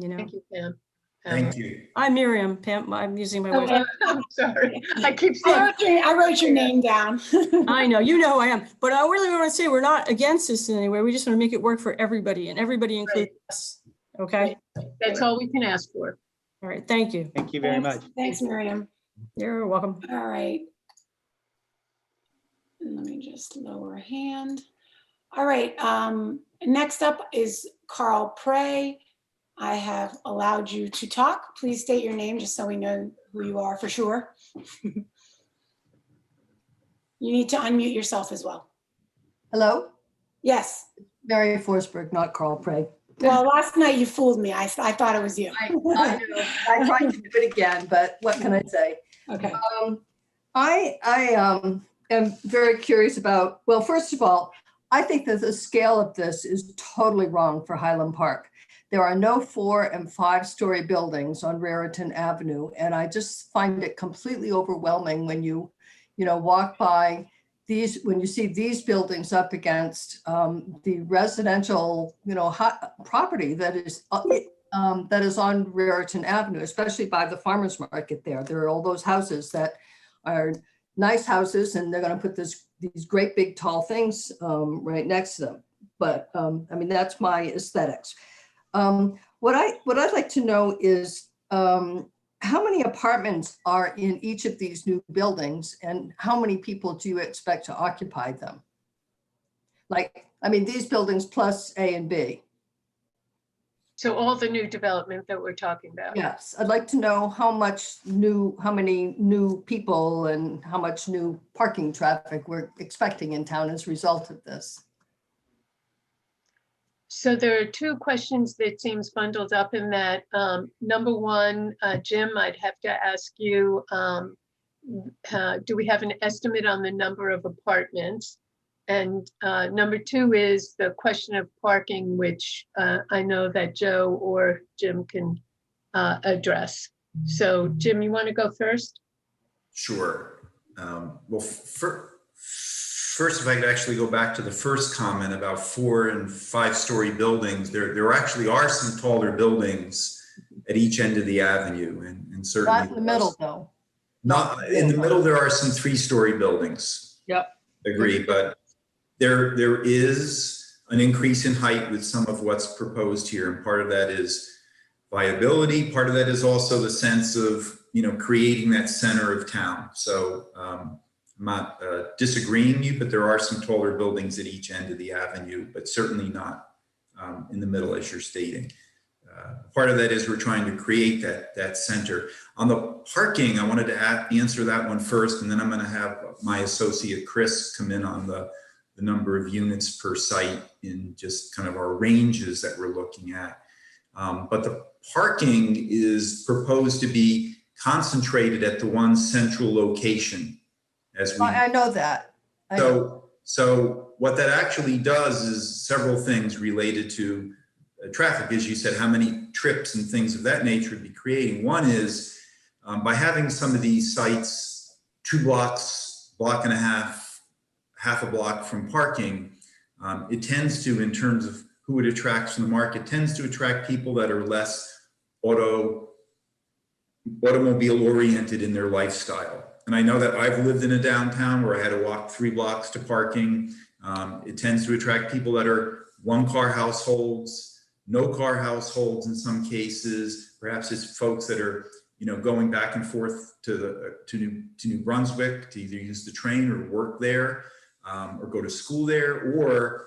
S5: Thank
S2: you, Pam.
S4: Thank you.
S5: I'm Miriam. Pam, I'm using my wife.
S2: I'm sorry. I keep saying.
S1: I wrote your name down.
S5: I know, you know who I am, but I really want to say we're not against this in any way. We just want to make it work for everybody, and everybody includes us. Okay.
S2: That's all we can ask for.
S5: All right. Thank you.
S3: Thank you very much.
S1: Thanks, Miriam.
S5: You're welcome.
S1: All right. Let me just lower a hand. All right. Next up is Carl Prey. I have allowed you to talk. Please state your name just so we know who you are for sure. You need to unmute yourself as well.
S6: Hello,
S1: Yes.
S6: Mary Forsberg, not Carl Prey.
S1: Well, last night you fooled me. I thought it was you.
S6: I know. I tried to do it again, but what can I say?
S1: Okay.
S6: I am very curious about, well, first of all, I think that the scale of this is totally wrong for Highland Park. There are no 4- and 5-story buildings on Raritan Avenue, and I just find it completely overwhelming when you walk by these, when you see these buildings up against the residential, property that is on Raritan Avenue, especially by the farmers market there. There are all those houses that are nice houses, and they're going to put these great big tall things right next to them. But I mean, that's my aesthetics. What I'd like to know is how many apartments are in each of these new buildings, and how many people do you expect to occupy them? Like, I mean, these buildings plus A and B.
S2: So all the new development that we're talking about.
S6: Yes, I'd like to know how many new people and how much new parking traffic we're expecting in town as a result of this.
S2: So there are 2 questions that seems bundled up in that. Number 1, Jim, I'd have to ask you, do we have an estimate on the number of apartments? And number 2 is the question of parking, which I know that Joe or Jim can address. So Jim, you want to go first?
S4: Sure. Well, first, if I could actually go back to the first comment about 4- and 5-story buildings, there actually are some taller buildings at each end of the avenue, and certainly
S6: Not in the middle, though.
S4: Not in the middle. There are some 3-story buildings.
S2: Yep.
S4: Agree, but there is an increase in height with some of what's proposed here, and part of that is viability. Part of that is also the sense of, you know, creating that center of town. So I'm not disagreeing you, but there are some taller buildings at each end of the avenue, but certainly not in the middle, as you're stating. Part of that is we're trying to create that center. On the parking, I wanted to answer that one first, and then I'm going to have my associate Chris come in on the number of units per site in just kind of our ranges that we're looking at. But the parking is proposed to be concentrated at the one central location.
S6: I know that.
S4: So what that actually does is several things related to traffic, as you said, how many trips and things of that nature would be creating. One is by having some of these sites 2 blocks, block and a half a block from parking, it tends to, in terms of who it attracts from the market, tends to attract people that are less automobile oriented in their lifestyle. And I know that I've lived in a downtown where I had to walk 3 blocks to parking. It tends to attract people that are 1-car households, no car households in some cases. Perhaps it's folks that are, you know, going back and forth to New Brunswick to either use the train or work there, or go to school there, or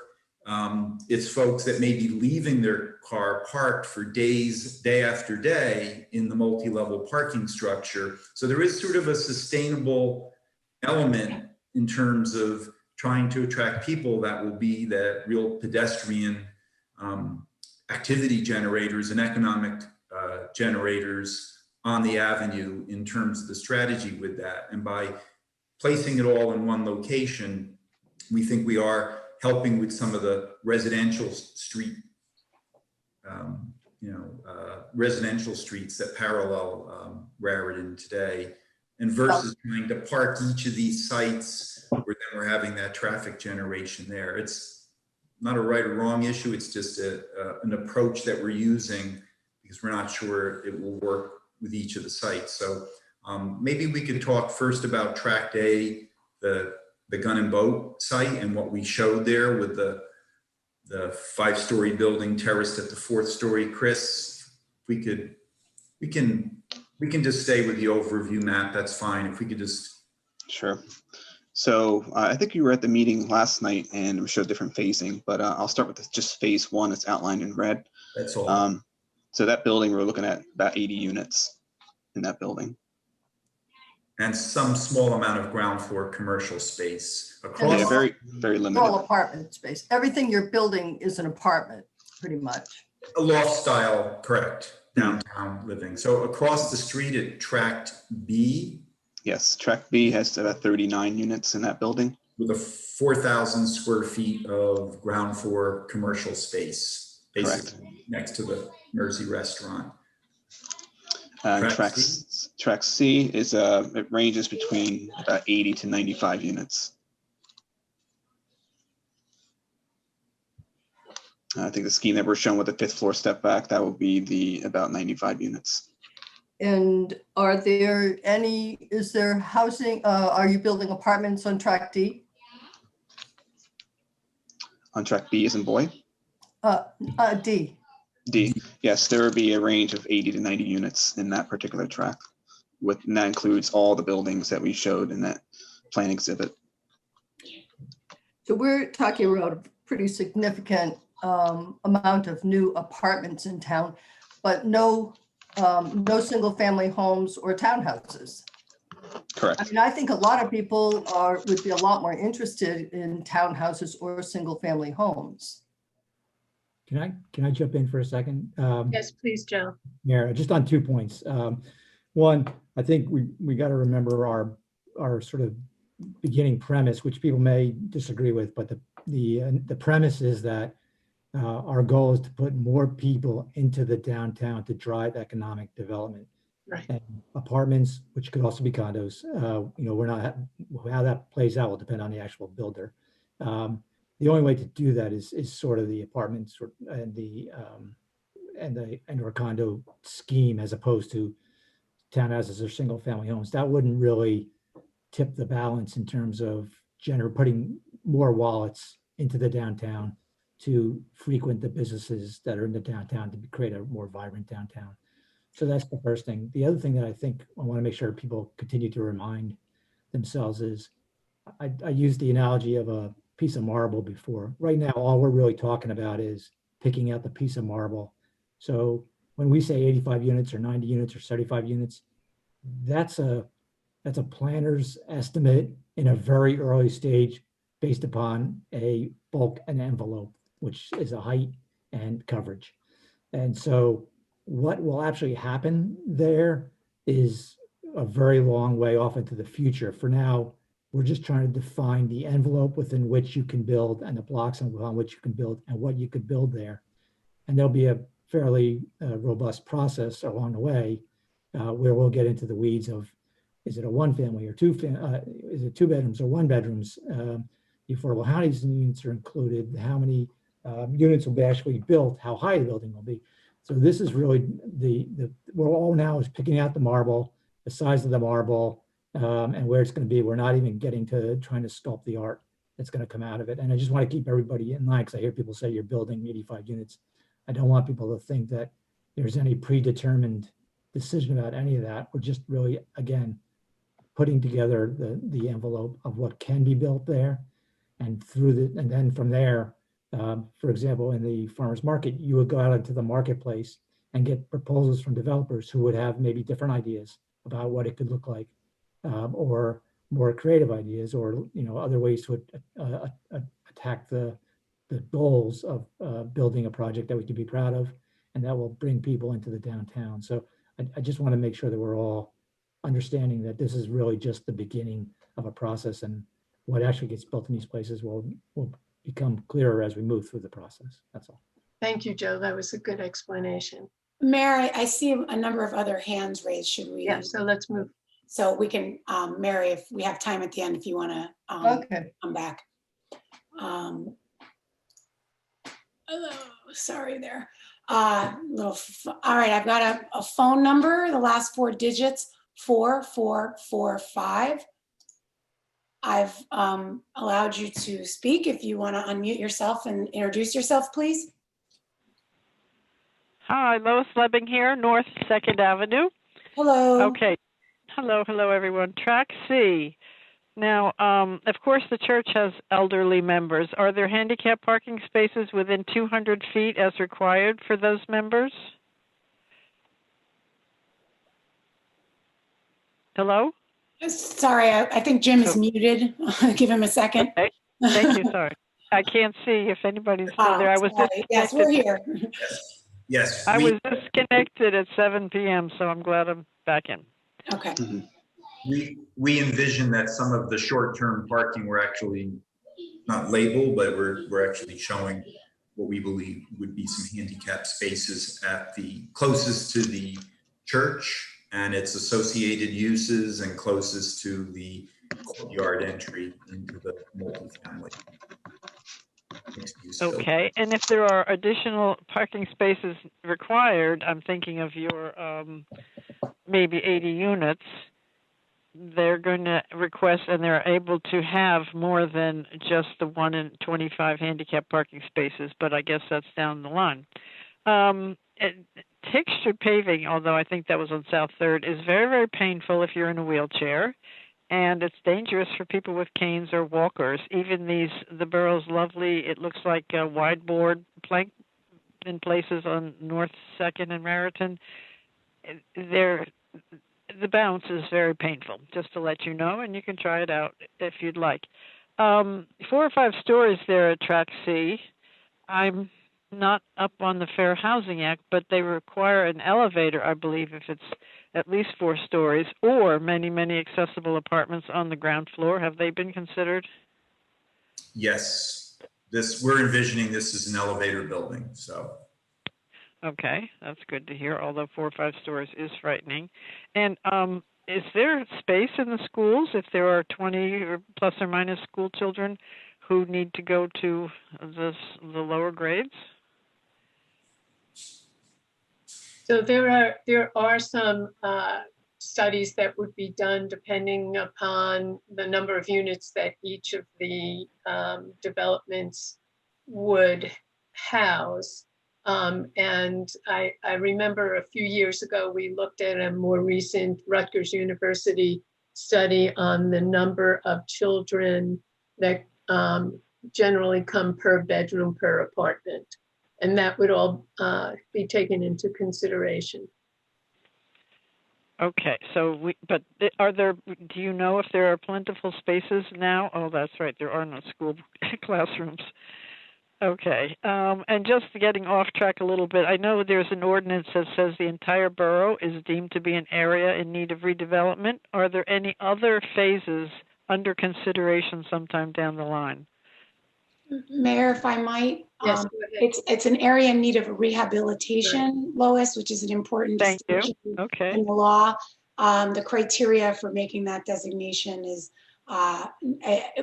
S4: it's folks that may be leaving their car parked for days, day after day in the multi-level parking structure. So there is sort of a sustainable element in terms of trying to attract people that will be that real pedestrian activity generators and economic generators on the avenue in terms of the strategy with that. And by placing it all in one location, we think we are helping with some of the residential street, residential streets that parallel Raritan today, and versus trying to park each of these sites where then we're having that traffic generation there. It's not a right or wrong issue. It's just an approach that we're using because we're not sure it will work with each of the sites. So maybe we could talk first about Tract A, the Gun and Boat site, and what we showed there with the 5-story building terraced at the 4th story. Chris, we can just stay with the overview map. That's fine. If we could just.
S7: Sure. So I think you were at the meeting last night and we showed different phasing, but I'll start with just phase 1. It's outlined in red.
S4: That's all.
S7: So that building, we're looking at about 80 units in that building.
S4: And some small amount of ground floor commercial space across.
S7: Yeah, very, very limited.
S6: All apartment space. Everything you're building is an apartment, pretty much.
S4: A loft style, correct, downtown living. So across the street at Tract B.
S7: Yes, Tract B has about 39 units in that building.
S4: With a 4,000 square feet of ground floor commercial space, basically. Correct. Next to the Mersey restaurant.
S7: Tract C is it ranges between about 80 to 95 units. I think the scheme that we're showing with the 5th floor step back, that will be about 95 units.
S6: And is there housing, are you building apartments on Tract D?
S7: On Tract B as in boy?
S6: D.
S7: D. Yes, there will be a range of 80 to 90 units in that particular tract. And that includes all the buildings that we showed in that plan exhibit.
S6: So we're talking about a pretty significant amount of new apartments in town, but no single family homes or townhouses.
S7: Correct.
S6: I mean, I think a lot of people would be a lot more interested in townhouses or single family homes.
S8: Can I jump in for a second?
S2: Yes, please, Joe.
S8: Mayor, just on 2 points. One, I think we got to remember our sort of beginning premise, which people may disagree with, but the premise is that our goal is to put more people into the downtown to drive economic development.
S2: Right.
S8: and apartments, which could also be condos. We're not, how that plays out will depend on the actual builder. The only way to do that is sort of the apartments and or condo scheme, as opposed to townhouses or single family homes. That wouldn't really tip the balance in terms of putting more wallets into the downtown to frequent the businesses that are in the downtown to create a more vibrant downtown. So that's the first thing. The other thing that I think I want to make sure people continue to remind themselves is, I used the analogy of a piece of marble before. Right now, all we're really talking about is picking out the piece of marble. So when we say 85 units or 90 units or 75 units, that's a planner's estimate in a very early stage based upon a bulk and envelope, which is a height and coverage. And so what will actually happen there is a very long way off into the future. For now, we're just trying to define the envelope within which you can build and the blocks on which you can build and what you could build there. And there'll be a fairly robust process along the way where we'll get into the weeds of, is it a one family or is it 2 bedrooms or 1 bedrooms? The affordable housing units are included. How many units will be actually built? How high the building will be? So this is really we're all now is picking out the marble, the size of the marble, and where it's going to be. We're not even getting to trying to sculpt the art that's going to come out of it. And I just want to keep everybody in line, because I hear people say you're building 85 units. I don't want people to think that there's any predetermined decision about any of that. We're just really, again, putting together the envelope of what can be built there, and and then from there, for example, in the farmers market, you would go out into the marketplace and get proposals from developers who would have maybe different ideas about what it could look like, or more creative ideas, or other ways to attack the goals of building a project that we can be proud of, and that will bring people into the downtown. So I just want to make sure that we're all understanding that this is really just the beginning of a process, and what actually gets built in these places will become clearer as we move through the process. That's all.
S2: Thank you, Joe. That was a good explanation.
S1: Mary, I see a number of other hands raised. Should we?
S2: Yeah, so let's move.
S1: So we can, Mary, if we have time at the end, if you want to
S6: Okay.
S1: come back. Hello, sorry there. All right, I've got a phone number, the last 4 digits, 4445. I've allowed you to speak. If you want to unmute yourself and introduce yourself, please.
S9: Hi, Lois Lebbing here, North 2nd Avenue.
S1: Hello.
S9: Okay. Hello, everyone. Tract C. Now, of course, the church has elderly members. Are there handicap parking spaces within 200 feet as required for those members? Hello?
S1: Sorry, I think Jim is muted. Give him a second.
S9: Okay. Thank you. Sorry. I can't see if anybody's still there. I was
S1: sorry. Yes, we're here.
S4: Yes.
S9: I was disconnected at 7 p.m., so I'm glad I'm back in.
S1: Okay.
S4: We envision that some of the short-term parking were actually not labeled, but we're actually showing what we believe would be some handicap spaces at the closest to the church and its associated uses, and closest to the courtyard entry into the multifamily.
S9: Okay, and if there are additional parking spaces required, I'm thinking of your maybe 80 units, they're going to request, and they're able to have more than just the 1 in 25 handicap parking spaces, but I guess that's down the line. Textured paving, although I think that was on South 3rd, is very, very painful if you're in a wheelchair, and it's dangerous for people with canes or walkers. Even the borough's lovely, it looks like a wide board plank in places on North 2nd and Raritan. The bounce is very painful, just to let you know, and you can try it out if you'd like. 4 or 5 stories there at Tract C. I'm not up on the Fair Housing Act, but they require an elevator, I believe, if it's at least 4 stories, or many, many accessible apartments on the ground floor. Have they been considered?
S4: Yes, we're envisioning this as an elevator building, so.
S9: Okay, that's good to hear, although 4 or 5 stores is frightening. And is there space in the schools if there are 20 or plus or minus school children who need to go to the lower grades?
S2: So there are some studies that would be done depending upon the number of units that each of the developments would house. And I remember a few years ago, we looked at a more recent Rutgers University study on the number of children that generally come per bedroom per apartment. And that would all be taken into consideration.
S9: Okay, so but are there, do you know if there are plentiful spaces now? Oh, that's right, there are no school classrooms. Okay, and just getting off track a little bit, I know there's an ordinance that says the entire borough is deemed to be an area in need of redevelopment. Are there any other phases under consideration sometime down the line?
S1: Mayor, if I might,
S2: Yes, go ahead.
S1: it's an area in need of rehabilitation, Lois, which is an important
S9: Thank you.
S1: distinction
S9: Okay.
S1: in the law. The criteria for making that designation is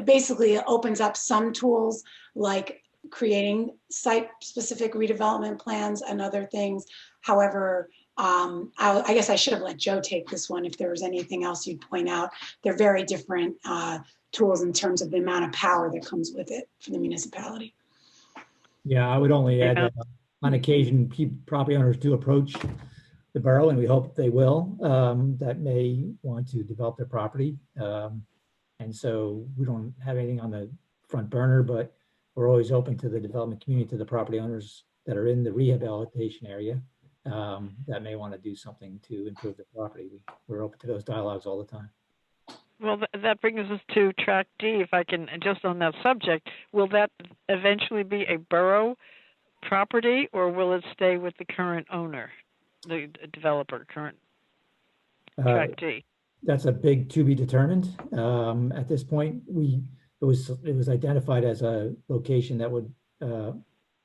S1: basically it opens up some tools like creating site-specific redevelopment plans and other things. However, I guess I should have let Joe take this one if there was anything else you'd point out. They're very different tools in terms of the amount of power that comes with it for the municipality.
S8: Yeah, I would only add that on occasion, property owners do approach the borough, and we hope they will, that may want to develop their property. And so we don't have anything on the front burner, but we're always open to the development community, to the property owners that are in the rehabilitation area that may want to do something to improve the property. We're open to those dialogues all the time.
S9: Well, that brings us to Tract D. If I can, just on that subject, will that eventually be a borough property, or will it stay with the current owner, the developer, current Tract D?
S8: That's a big to be determined. At this point, it was identified as a location that would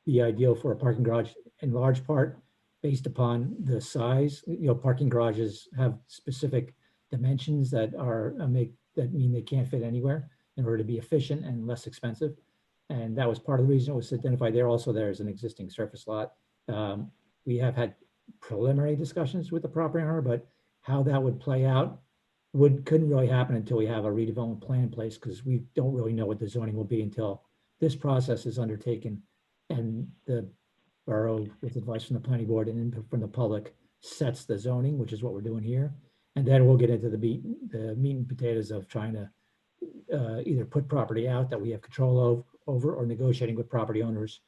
S8: be ideal for a parking garage, in large part based upon the size. Parking garages have specific dimensions that mean they can't fit anywhere in order to be efficient and less expensive. And that was part of the reason it was identified there. Also, there is an existing surface lot. We have had preliminary discussions with the property owner, but how that would play out couldn't really happen until we have a redevelopment plan in place, because we don't really know what the zoning will be until this process is undertaken and the borough, with advice from the planning board and input from the public, sets the zoning, which is what we're doing here. And then we'll get into the meat and potatoes of trying to either put property out that we have control over, or negotiating with property owners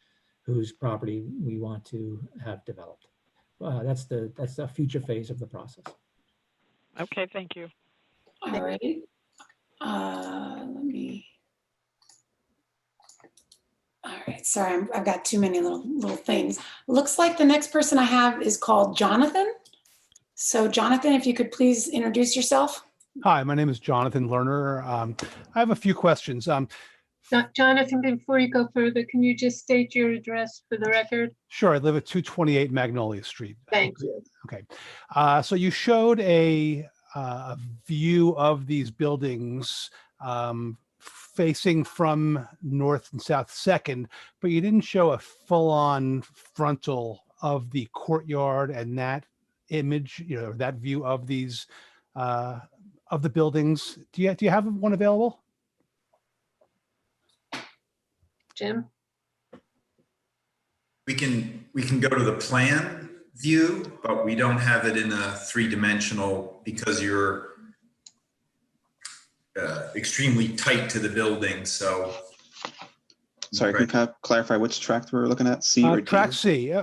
S8: whose property we want to have developed. That's the future phase of the process.
S9: Okay, thank you.
S1: All right. All right, sorry, I've got too many little things. Looks like the next person I have is called Jonathan. So Jonathan, if you could please introduce yourself.
S10: Hi, my name is Jonathan Lerner. I have a few questions.
S2: Jonathan, before you go further, can you just state your address for the record?
S10: Sure, I live at 228 Magnolia Street.
S2: Thank you.
S10: Okay, so you showed a view of these buildings facing from North and South Second, but you didn't show a full-on frontal of the courtyard and that image, that view of these of the buildings. Do you have one available?
S2: Jim?
S4: We can go to the plan view, but we don't have it in a three-dimensional because you're extremely tight to the building. So,
S7: sorry, can you clarify which tract we're looking at? C or D?
S10: Tract C.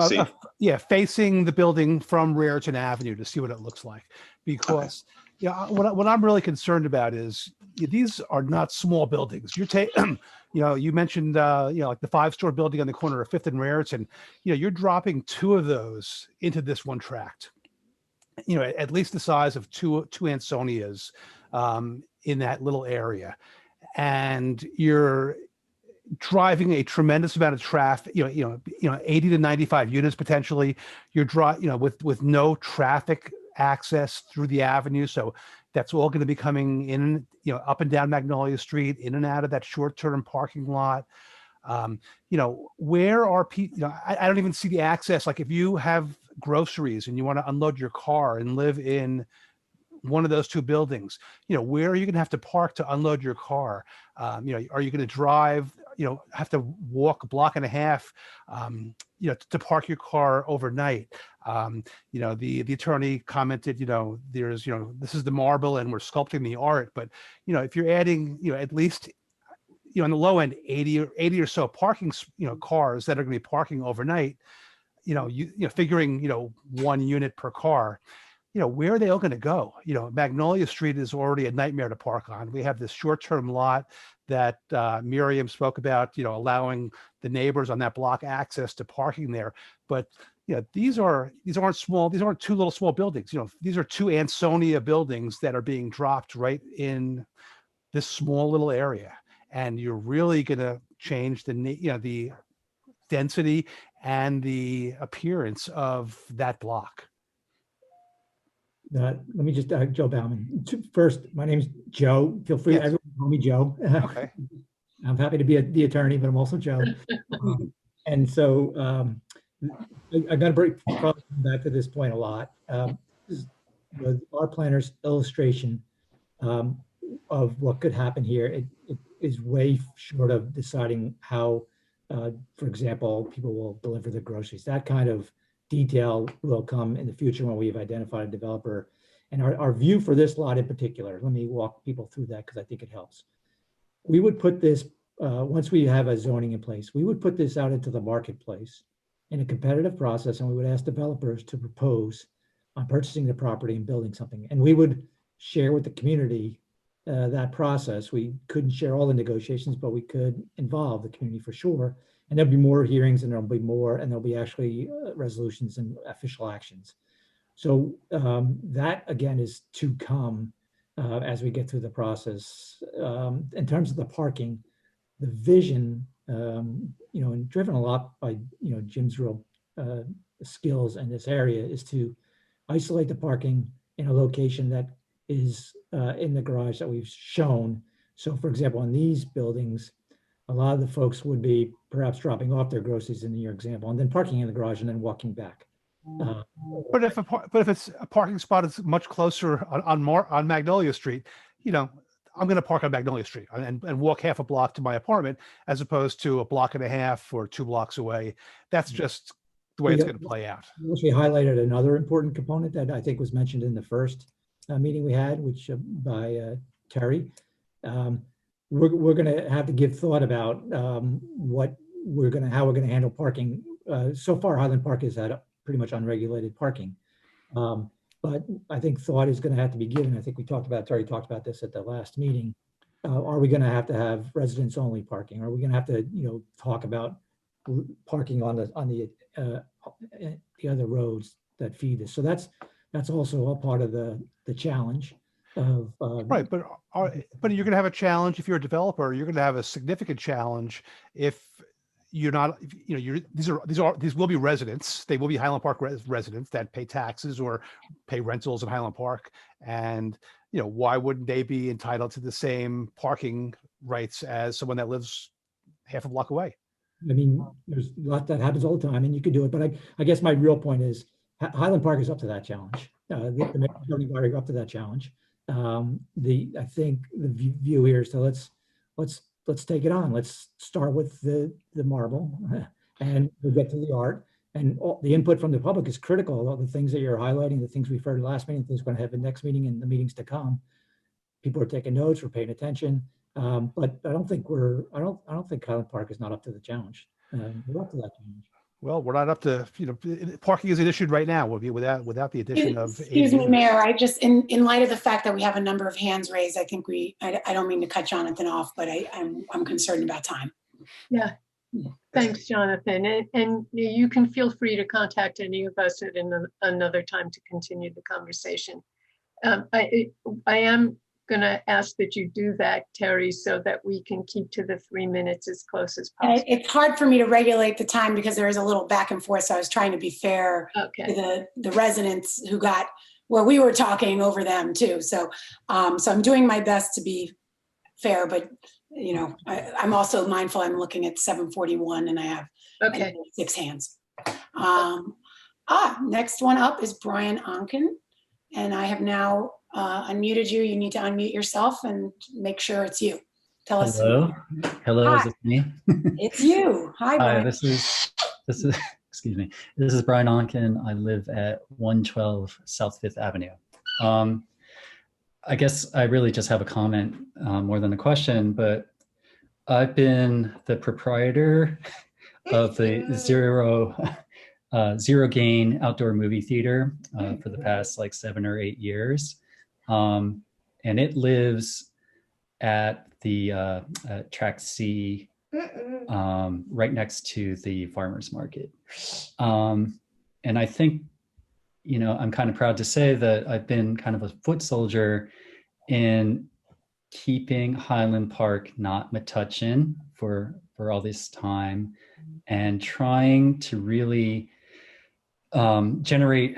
S7: C.
S10: Yeah, facing the building from Raritan Avenue to see what it looks like. Because what I'm really concerned about is these are not small buildings. You're taking, you mentioned like the 5-store building on the corner of 5th and Raritan. You're dropping 2 of those into this one tract. At least the size of two Ansonias in that little area, and you're driving a tremendous amount of traffic, 80 to 95 units potentially. You're with no traffic access through the avenue. So that's all going to be coming in, up and down Magnolia Street, in and out of that short-term parking lot. Where are people, I don't even see the access. Like if you have groceries and you want to unload your car and live in one of those two buildings, where are you going to have to park to unload your car? Are you going to drive, have to walk a block and a half, to park your car overnight? The attorney commented, there's, this is the marble and we're sculpting the art, but, if you're adding, at least, on the low end, 80 or so parking, cars that are going to be parking overnight, figuring, 1 unit per car, where are they all going to go? Magnolia Street is already a nightmare to park on. We have this short-term lot that Miriam spoke about, allowing the neighbors on that block access to parking there. But these aren't small. These aren't two little small buildings. These are two Ansonia buildings that are being dropped right in this small little area, and you're really going to change the density and the appearance of that block.
S8: Let me just, Joe Bauman. First, my name's Joe. Feel free,
S10: Yes.
S8: everyone call me Joe.
S10: Okay.
S8: I'm happy to be the attorney, but I'm also Joe. And so I got to bring probably back to this point a lot. Our planner's illustration of what could happen here, it is way short of deciding how, for example, people will deliver the groceries. That kind of detail will come in the future when we've identified a developer. And our view for this lot in particular, let me walk people through that because I think it helps. We would put this, once we have a zoning in place, we would put this out into the marketplace in a competitive process, and we would ask developers to propose on purchasing the property and building something. And we would share with the community that process. We couldn't share all the negotiations, but we could involve the community for sure. And there'll be more hearings, and there'll be more, and there'll be actually resolutions and official actions. So that again is to come as we get through the process. In terms of the parking, the vision, and driven a lot by Jim's real skills in this area, is to isolate the parking in a location that is in the garage that we've shown. So for example, in these buildings, a lot of the folks would be perhaps dropping off their groceries in your example, and then parking in the garage and then walking back.
S10: But if it's a parking spot is much closer on Magnolia Street, I'm going to park on Magnolia Street and walk half a block to my apartment, as opposed to a block and a half or 2 blocks away. That's just the way it's going to play out.
S8: We highlighted another important component that I think was mentioned in the first meeting we had, which by Terry. We're going to have to give thought about how we're going to handle parking. So far, Highland Park has had pretty much unregulated parking. But I think thought is going to have to be given. I think Terry talked about this at the last meeting. Are we going to have residents only parking? Are we going to have to, talk about parking on the other roads that feed this? So that's also a part of the challenge.
S10: Right, but you're going to have a challenge if you're a developer. You're going to have a significant challenge if you're not. These will be residents. They will be Highland Park residents that pay taxes or pay rentals in Highland Park, and why wouldn't they be entitled to the same parking rights as someone that lives half a block away?
S8: I mean, there's a lot that happens all the time, and you can do it. But I guess my real point is Highland Park is up to that challenge. The zoning body are up to that challenge. I think the view here is to let's take it on. Let's start with the marble, and we'll get to the art. And the input from the public is critical. All the things that you're highlighting, the things we've heard last meeting, things we're going to have the next meeting and the meetings to come. People are taking notes, we're paying attention. But I don't think Highland Park is not up to the challenge. We're up to that challenge.
S10: Well, we're not up to, parking is an issue right now. Will be without the addition of.
S1: Excuse me, Mayor. I just, in light of the fact that we have a number of hands raised, I think I don't mean to cut Jonathan off, but I'm concerned about time.
S2: Yeah. Thanks, Jonathan. And you can feel free to contact any of us at another time to continue the conversation. I am going to ask that you do that, Terry, so that we can keep to the 3 minutes as close as
S1: And
S2: possible.
S1: it's hard for me to regulate the time because there is a little back and forth. So I was trying to be fair
S2: Okay.
S1: to the residents who got where we were talking over them too. So, so I'm doing my best to be fair, but you know, I'm also mindful. I'm looking at 7:41, and I have
S2: Okay.
S1: 6 hands. Next one up is Brian Onken, and I have now unmuted you. You need to unmute yourself and make sure it's you. Tell us.
S11: Hello. Hello,
S1: Hi.
S11: is this me?
S1: It's you. Hi,
S11: Hi,
S1: Brian.
S11: this is excuse me. This is Brian Onken. I live at 112 South Fifth Avenue. I guess I really just have a comment more than a question, but I've been the proprietor of the Zero Gain outdoor movie theater for the past like 7 or 8 years. And it lives at the Tract C, right next to the farmer's market. And I think, you know, I'm kind of proud to say that I've been kind of a foot soldier in keeping Highland Park not Metuchen for all this time, and trying to really generate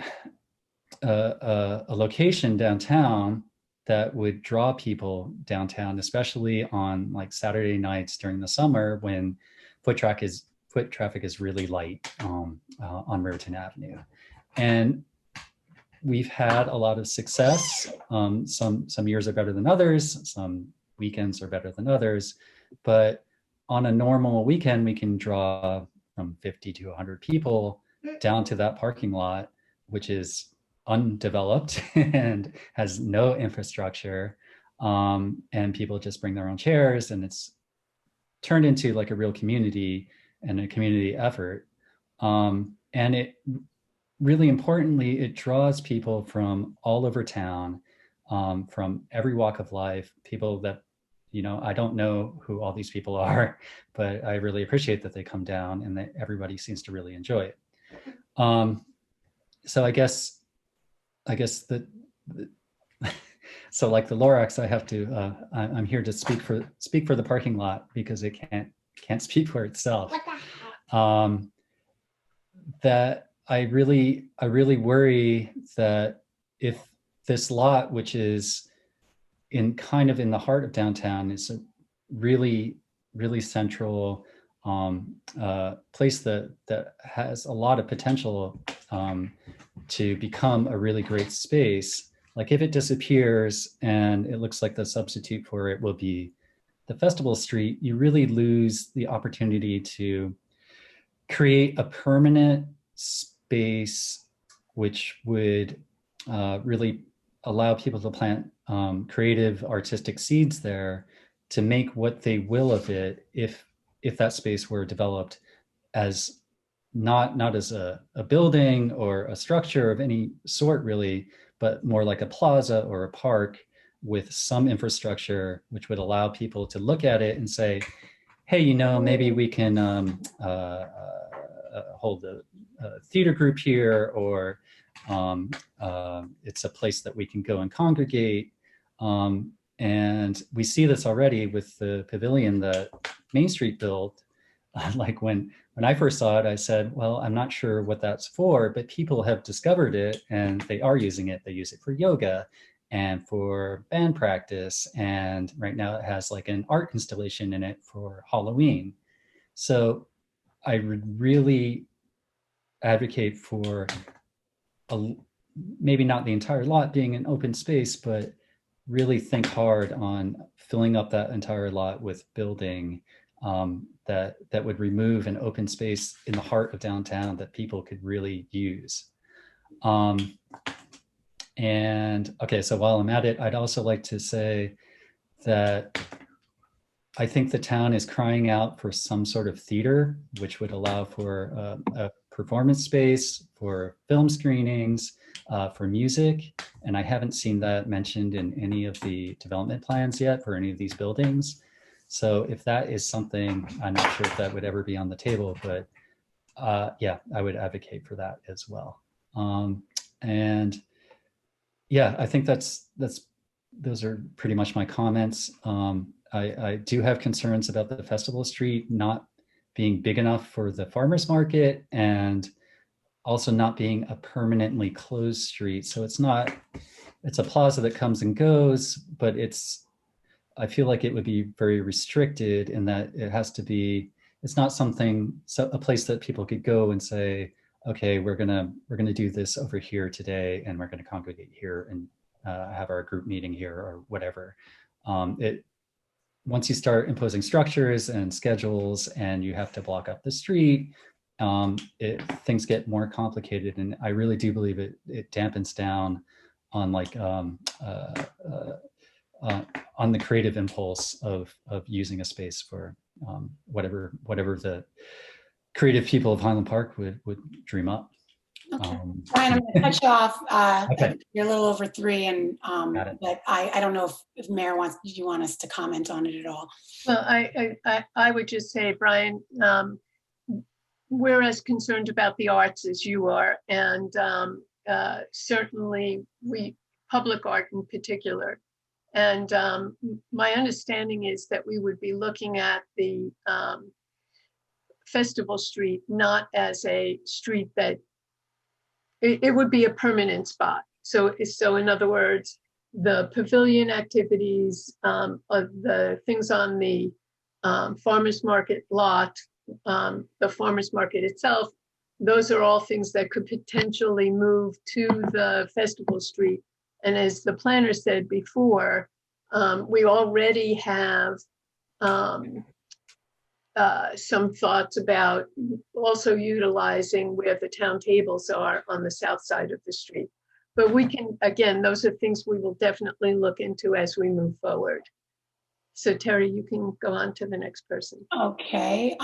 S11: a location downtown that would draw people downtown, especially on like Saturday nights during the summer when foot traffic is really light on Riverton Avenue. And we've had a lot of success. Some years are better than others. Some weekends are better than others. But on a normal weekend, we can draw from 50 to 100 people down to that parking lot, which is undeveloped and has no infrastructure. And people just bring their own chairs, and it's turned into like a real community and a community effort. And it really importantly, it draws people from all over town, from every walk of life, people that, you know, I don't know who all these people are, but I really appreciate that they come down and that everybody seems to really enjoy it. So I guess that, so like the Lorax, I have to, I'm here to speak for the parking lot because it can't speak for itself. That I really worry that if this lot, which is in kind of in the heart of downtown, is a really central place that has a lot of potential to become a really great space. Like if it disappears and it looks like the substitute for it will be the Festival Street, you really lose the opportunity to create a permanent space which would really allow people to plant creative artistic seeds there to make what they will of it if that space were developed as not as a building or a structure of any sort really, but more like a plaza or a park with some infrastructure which would allow people to look at it and say, hey, you know, maybe we can hold a theater group here, or it's a place that we can go and congregate. And we see this already with the pavilion that Main Street built. Like when I first saw it, I said, well, I'm not sure what that's for, but people have discovered it and they are using it. They use it for yoga and for band practice. And right now it has like an art installation in it for Halloween. So I would really advocate for maybe not the entire lot being an open space, but really think hard on filling up that entire lot with building that would remove an open space in the heart of downtown that people could really use. And okay, so while I'm at it, I'd also like to say that I think the town is crying out for some sort of theater, which would allow for a performance space, for film screenings, for music. And I haven't seen that mentioned in any of the development plans yet for any of these buildings. So if that is something, I'm not sure if that would ever be on the table, but yeah, I would advocate for that as well. And yeah, I think that's those are pretty much my comments. I do have concerns about the Festival Street not being big enough for the farmers market, and also not being a permanently closed street. So it's a plaza that comes and goes, but I feel like it would be very restricted in that it has to be, it's not a place that people could go and say, okay, we're gonna do this over here today, and we're gonna congregate here and have our group meeting here or whatever. Once you start imposing structures and schedules and you have to block up the street, things get more complicated. And I really do believe it dampens down on on the creative impulse of using a space for whatever the creative people of Highland Park would dream up.
S1: Okay. Brian, I'm going to cut you off.
S11: Okay.
S1: You're a little over 3, and
S11: Got it.
S1: but I don't know if Mayor did you want us to comment on it at all?
S2: Well, I would just say, Brian, we're as concerned about the arts as you are, and certainly public art in particular. And my understanding is that we would be looking at the Festival Street not as a street that it would be a permanent spot. So in other words, the pavilion activities, the things on the farmers market lot, the farmers market itself, those are all things that could potentially move to the Festival Street. And as the planner said before, we already have some thoughts about also utilizing where the town tables are on the south side of the street. But we can, again, those are things we will definitely look into as we move forward. So Terry, you can go on to the next person.
S1: Okay,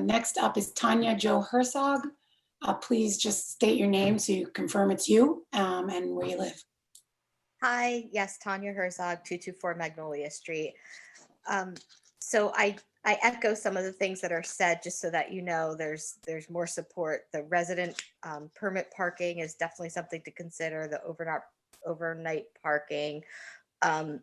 S1: next up is Tanya Jo Herzog. Please just state your name so you confirm it's you and where you live.
S12: Hi, yes, Tanya Herzog, 224 Magnolia Street. So I echo some of the things that are said, just so that you know there's more support. The resident permit parking is definitely something to consider, the overnight parking. I'm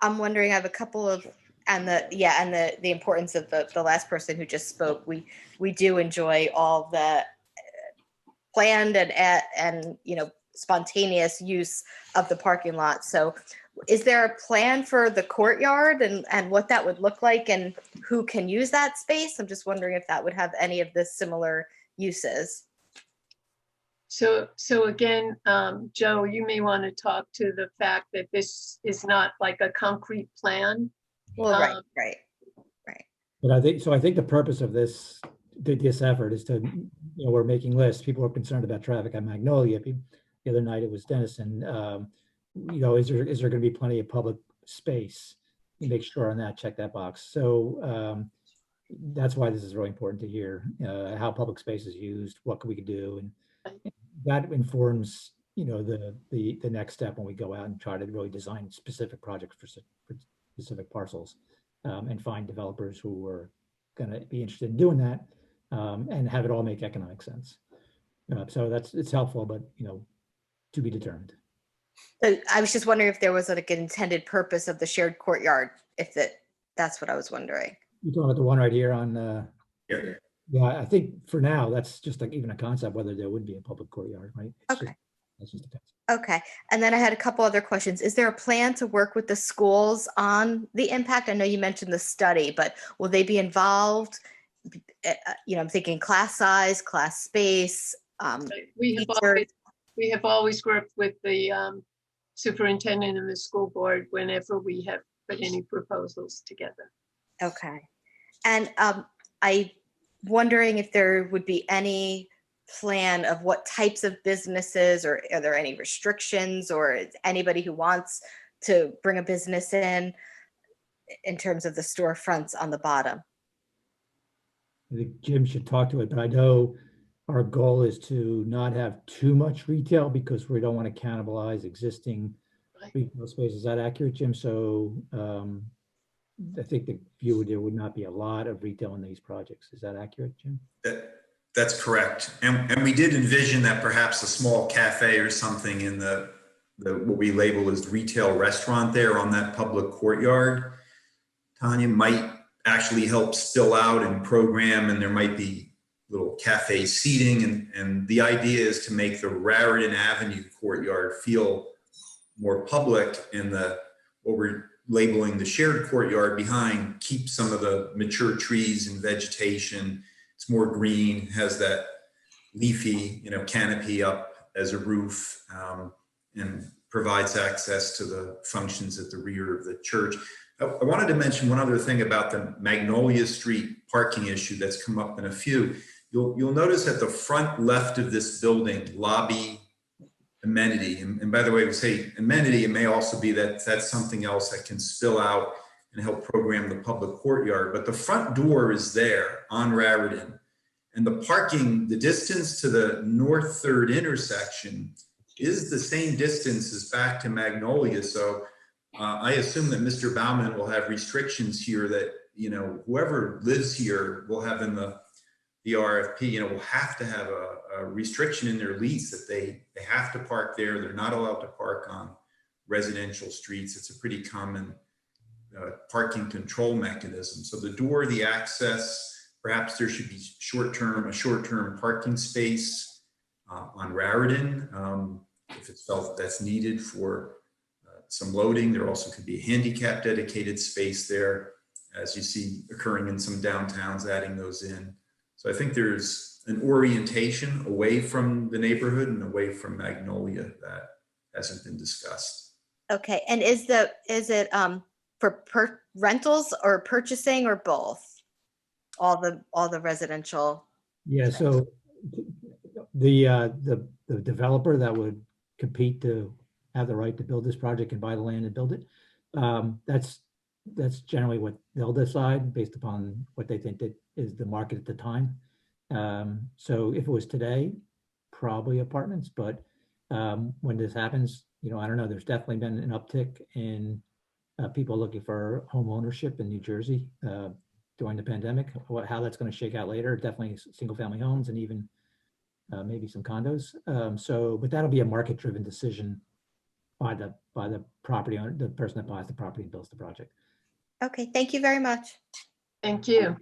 S12: wondering, I have a couple of, and the importance of the last person who just spoke. We do enjoy all the planned and spontaneous use of the parking lot. So is there a plan for the courtyard and what that would look like and who can use that space? I'm just wondering if that would have any of the similar uses.
S2: So again, Joe, you may want to talk to the fact that this is not like a concrete plan.
S12: Well, right.
S8: But I think the purpose of this effort is to, we're making lists. People are concerned about traffic on Magnolia. The other night it was Denison. Is there going to be plenty of public space? You make sure on that, check that box. So that's why this is really important to hear how public space is used, what we could do, and that informs the next step when we go out and try to really design specific projects for specific parcels and find developers who are going to be interested in doing that and have it all make economic sense. So it's helpful, but to be determined.
S12: I was just wondering if there was like an intended purpose of the shared courtyard, if that's what I was wondering.
S8: You're talking about the one right here on
S4: Yeah.
S8: Yeah, I think for now that's just like even a concept whether there would be a public courtyard, right?
S12: Okay.
S8: That's just a concept.
S12: Okay. And then I had a couple other questions. Is there a plan to work with the schools on the impact? I know you mentioned the study, but will they be involved? I'm thinking class size, class space.
S2: We have always worked with the superintendent and the school board whenever we have put any proposals together.
S12: Okay. And I'm wondering if there would be any plan of what types of businesses, or are there any restrictions, or anybody who wants to bring a business in terms of the storefronts on the bottom?
S8: I think Jim should talk to it, but I know our goal is to not have too much retail because we don't want to cannibalize existing retail space. Is that accurate, Jim? So I think the view there would not be a lot of retail in these projects. Is that accurate, Jim?
S4: That's correct. And we did envision that perhaps a small cafe or something in the what we label as retail restaurant there on that public courtyard, Tanya, might actually help spill out and program, and there might be little cafe seating. And the idea is to make the Raritan Avenue courtyard feel more public, and what we're labeling the shared courtyard behind keep some of the mature trees and vegetation. It's more green, has that leafy, canopy up as a roof, and provides access to the functions at the rear of the church. I wanted to mention one other thing about the Magnolia Street parking issue that's come up in a few. You'll notice at the front left of this building, lobby amenity. And by the way, we say amenity, it may also be that that's something else that can spill out and help program the public courtyard. But the front door is there on Raritan. And the parking, the distance to the North 3rd intersection is the same distance as back to Magnolia. So I assume that Mr. Baumann will have restrictions here that, whoever lives here will have in the RFP, will have to have a restriction in their lease that they have to park there. They're not allowed to park on residential streets. It's a pretty common parking control mechanism. So the door, the access, perhaps there should be a short-term parking space on Raritan if it's felt that's needed for some loading. There also could be a handicap dedicated space there, as you see occurring in some downtowns, adding those in. So I think there's an orientation away from the neighborhood and away from Magnolia that hasn't been discussed.
S12: Okay, and is it for rentals or purchasing or both? All the residential.
S8: Yeah, so the developer that would compete to have the right to build this project and buy the land and build it, that's generally what they'll decide based upon what they think that is the market at the time. So if it was today, probably apartments, but when this happens, I don't know, there's definitely been an uptick in people looking for home ownership in New Jersey during the pandemic. How that's going to shake out later, definitely single family homes and even maybe some condos. But that'll be a market driven decision by the property owner, the person that buys the property and builds the project.
S12: Okay, thank you very much.
S2: Thank you.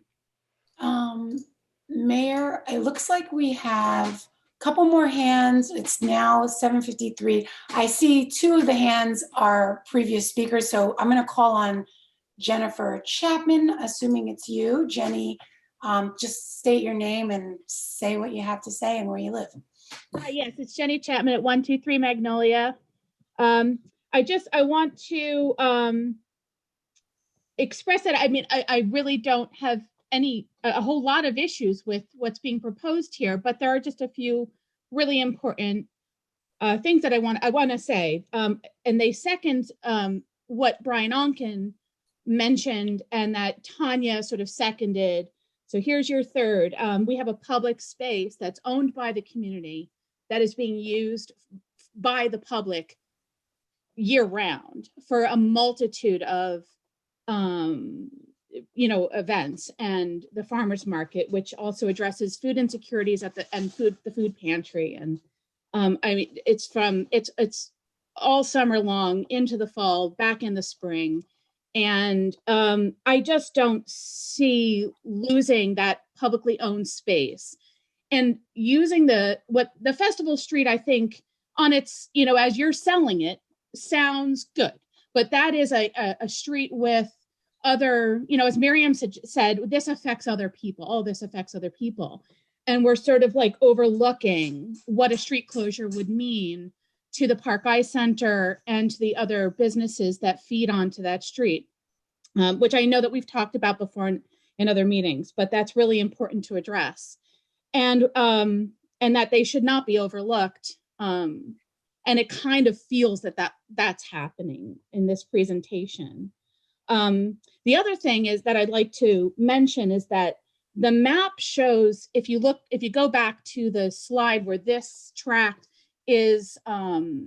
S1: Mayor, it looks like we have a couple more hands. It's now 7:53. I see two of the hands are previous speakers, so I'm going to call on Jennifer Chapman, assuming it's you. Jenny, just state your name and say what you have to say and where you live.
S13: Yes, it's Jenny Chapman at 123 Magnolia. I want to express that. I mean, I really don't have a whole lot of issues with what's being proposed here, but there are just a few really important things that I want to say. And they second what Brian Onken mentioned and that Tanya sort of seconded. So here's your third. We have a public space that's owned by the community that is being used by the public year round for a multitude of events, and the farmers market, which also addresses food insecurities the food pantry. And I mean, it's all summer long into the fall, back in the spring. And I just don't see losing that publicly owned space and using the festival street, I think on its, as you're selling it, sounds good, but that is a street with other, as Miriam said, this affects other people. All this affects other people. And we're sort of like overlooking what a street closure would mean to the Park Eye Center and to the other businesses that feed onto that street, which I know that we've talked about before in other meetings, but that's really important to address. And that they should not be overlooked. And it kind of feels that's happening in this presentation. The other thing is that I'd like to mention is that the map shows, if you go back to the slide where this tract is that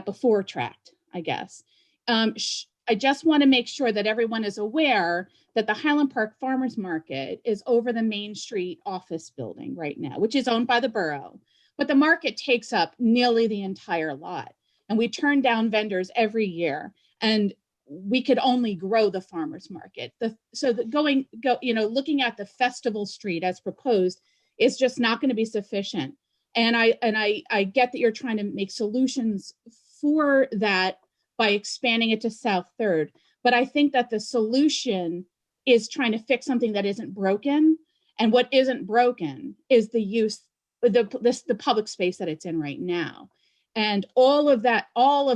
S13: before tract, I guess. I just want to make sure that everyone is aware that the Highland Park Farmers Market is over the Main Street office building right now, which is owned by the borough. but the market takes up nearly the entire lot. And we turn down vendors every year, and we could only grow the farmers market. Looking at the festival street as proposed is just not going to be sufficient. And I get that you're trying to make solutions for that by expanding it to South Third, but I think that the solution is trying to fix something that isn't broken. And what isn't broken is the use, the public space that it's in right now. And all of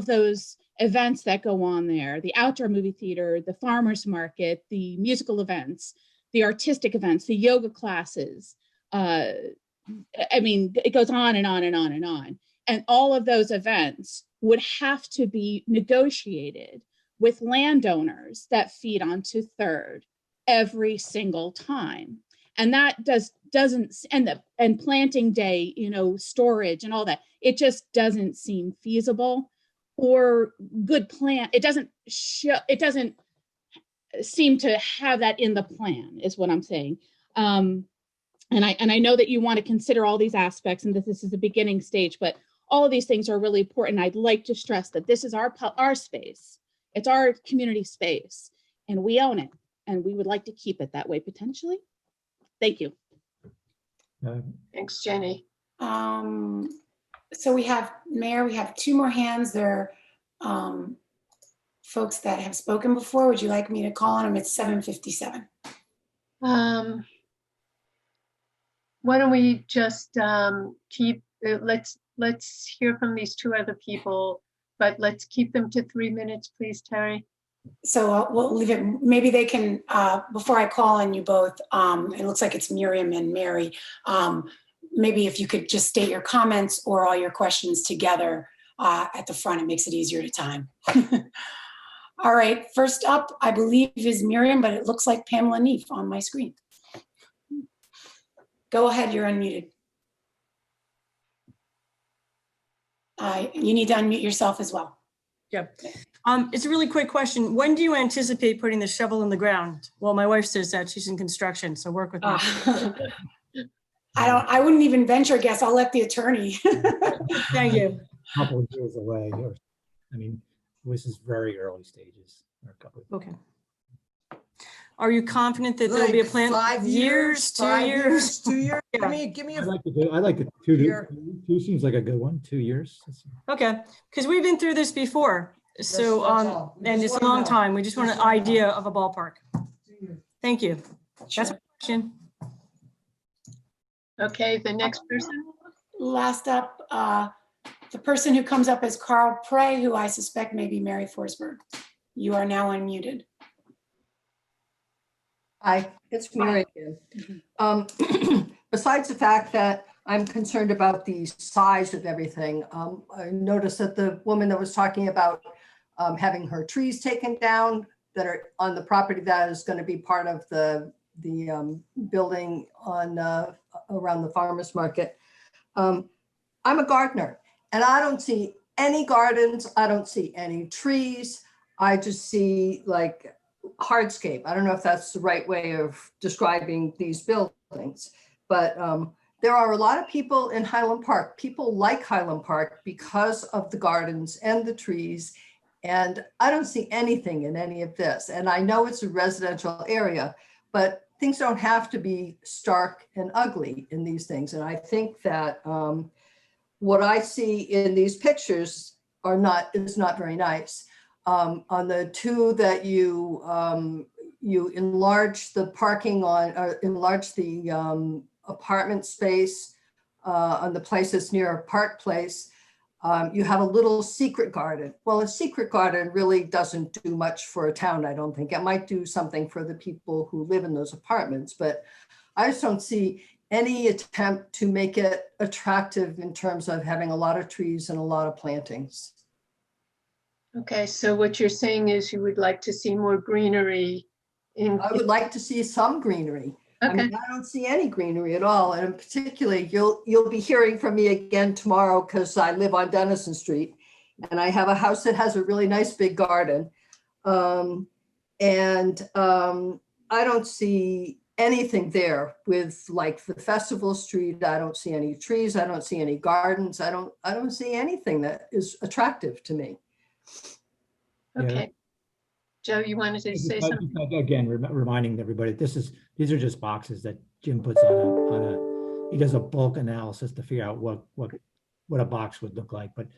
S13: those events that go on there, the outdoor movie theater, the farmers market, the musical events, the artistic events, the yoga classes, it goes on and on and on and on. And all of those events would have to be negotiated with landowners that feed onto Third every single time. And that doesn't end up, and planting day, storage and all that, it just doesn't seem feasible or good plan. It doesn't seem to have that in the plan, is what I'm saying. And I know that you want to consider all these aspects and that this is the beginning stage, but all of these things are really important. I'd like to stress that this is our space. It's our community space, and we own it, and we would like to keep it that way potentially. Thank you.
S2: Thanks, Jenny.
S1: So we have, Mayor, we have two more hands. There are folks that have spoken before. Would you like me to call on them? It's 7:57.
S2: Why don't we just keep, let's hear from these two other people, but let's keep them to 3 minutes, please, Terry.
S1: So we'll leave it, maybe they can, before I call on you both, it looks like it's Miriam and Mary. Maybe if you could just state your comments or all your questions together at the front, it makes it easier to time. All right, first up, I believe is Miriam, but it looks like Pamela Neef on my screen. Go ahead, you're unmuted. You need to unmute yourself as well.
S5: Yep. It's a really quick question. When do you anticipate putting the shovel in the ground? Well, my wife says that she's in construction, so work with me.
S1: I wouldn't even venture guess. I'll let the attorney.
S5: Thank you.
S8: A couple of years away. I mean, this is very early stages. Or a couple of
S5: Okay. Are you confident that there'll be a plan?
S14: 5 years,
S5: 2
S14: 5
S5: years?
S14: years, 2 years.
S5: Yeah.
S14: Give me a.
S8: I like the two seems like a good one. 2 years.
S5: Okay, because we've been through this before. So,
S14: that's all. We
S5: and
S14: just
S5: it's a
S14: wanna
S5: long
S14: know.
S5: time. We just want an idea of a ballpark. Thank you.
S1: Sure.
S5: That's my question.
S2: Okay, the next person.
S1: Last up, the person who comes up as Carl Prey, who I suspect may be Mary Forsberg. You are now unmuted.
S6: Hi, it's Mary again. Besides the fact that I'm concerned about the size of everything, I noticed that the woman that was talking about having her trees taken down that are on the property that is going to be part of the building on around the farmers market. I'm a gardener, and I don't see any gardens. I don't see any trees. I just see like hardscape. I don't know if that's the right way of describing these buildings, but there are a lot of people in Highland Park. People like Highland Park because of the gardens and the trees. And I don't see anything in any of this. And I know it's a residential area, but things don't have to be stark and ugly in these things. And I think that what I see in these pictures is not very nice. On the two that you enlarge the parking on, or enlarge the apartment space on the places near Park Place, you have a little secret garden. Well, a secret garden really doesn't do much for a town, I don't think. It might do something for the people who live in those apartments, but I just don't see any attempt to make it attractive in terms of having a lot of trees and a lot of plantings.
S2: Okay, so what you're saying is you would like to see more greenery in.
S6: I would like to see some greenery.
S2: Okay.
S6: I mean, I don't see any greenery at all. And particularly, you'll be hearing from me again tomorrow because I live on Denison Street and I have a house that has a really nice big garden. I don't see anything there with like the festival street. I don't see any trees. I don't see any gardens. I don't see anything that is attractive to me.
S2: Okay. Joe, you wanted to say something?
S8: Again, reminding everybody, these are just boxes that Jim puts on he does a bulk analysis to figure out what a box would look like. But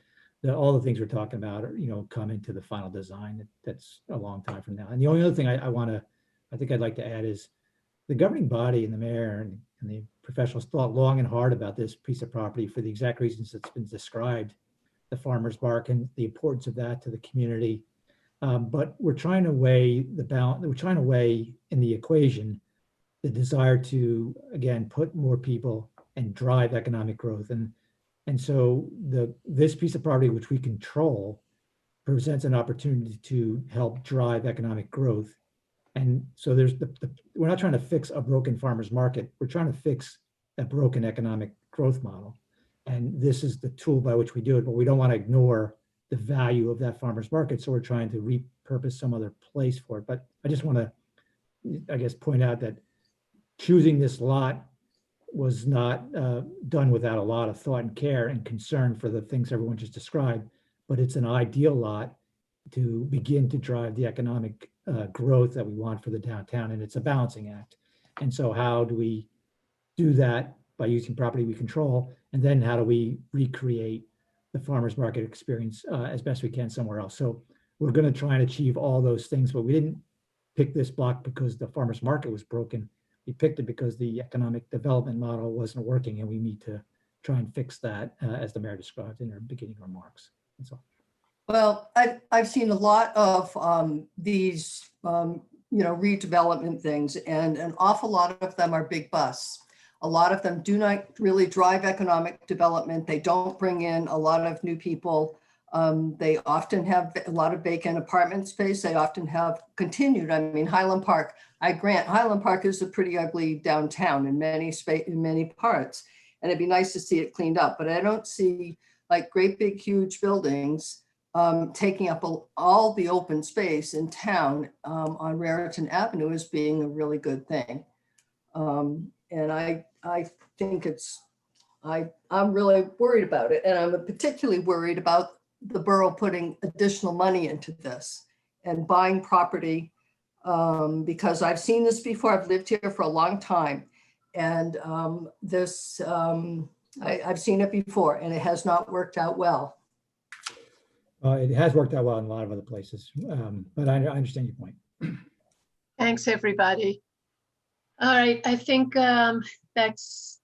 S8: all the things we're talking about are, come into the final design. That's a long time from now. And the only other thing I think I'd like to add is the governing body and the mayor and the professionals thought long and hard about this piece of property for the exact reasons that's been described, the farmer's market and the importance of that to the community. But we're trying to weigh the balance. We're trying to weigh in the equation the desire to, again, put more people and drive economic growth. And so this piece of property, which we control, presents an opportunity to help drive economic growth. And so we're not trying to fix a broken farmer's market. We're trying to fix a broken economic growth model. And this is the tool by which we do it, but we don't want to ignore the value of that farmer's market. So we're trying to repurpose some other place for it. But I just want to, I guess, point out that choosing this lot was not done without a lot of thought and care and concern for the things everyone just described, but it's an ideal lot to begin to drive the economic growth that we want for the downtown, and it's a balancing act. And so how do we do that? By using property we control, and then how do we recreate the farmer's market experience as best we can somewhere else? So we're going to try and achieve all those things, but we didn't pick this block because the farmer's market was broken. We picked it because the economic development model wasn't working, and we need to try and fix that, as the mayor described in her beginning remarks. That's all.
S6: Well, I've seen a lot of these, redevelopment things, and an awful lot of them are big busts. A lot of them do not really drive economic development. They don't bring in a lot of new people. They often have a lot of vacant apartment space. They often have continued. I mean, Highland Park, I grant Highland Park is a pretty ugly downtown in many parts, and it'd be nice to see it cleaned up. But I don't see like great big huge buildings taking up all the open space in town on Raritan Avenue as being a really good thing. And I think I'm really worried about it. And I'm particularly worried about the borough putting additional money into this and buying property because I've seen this before. I've lived here for a long time. And I've seen it before, and it has not worked out well.
S8: It has worked out well in a lot of other places, but I understand your point.
S2: Thanks, everybody. All right, I think that's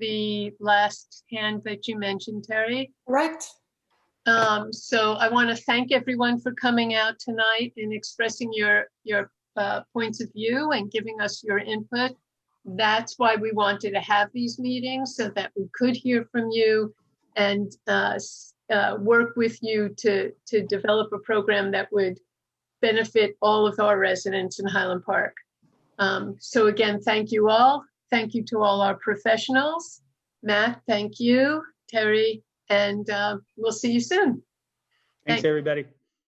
S2: the last hand that you mentioned, Terry.
S1: Correct.
S2: So I want to thank everyone for coming out tonight and expressing your points of view and giving us your input. That's why we wanted to have these meetings, so that we could hear from you and work with you to develop a program that would benefit all of our residents in Highland Park. So again, thank you all. Thank you to all our professionals. Matt, thank you. Terry, and we'll see you soon.
S3: Thanks, everybody.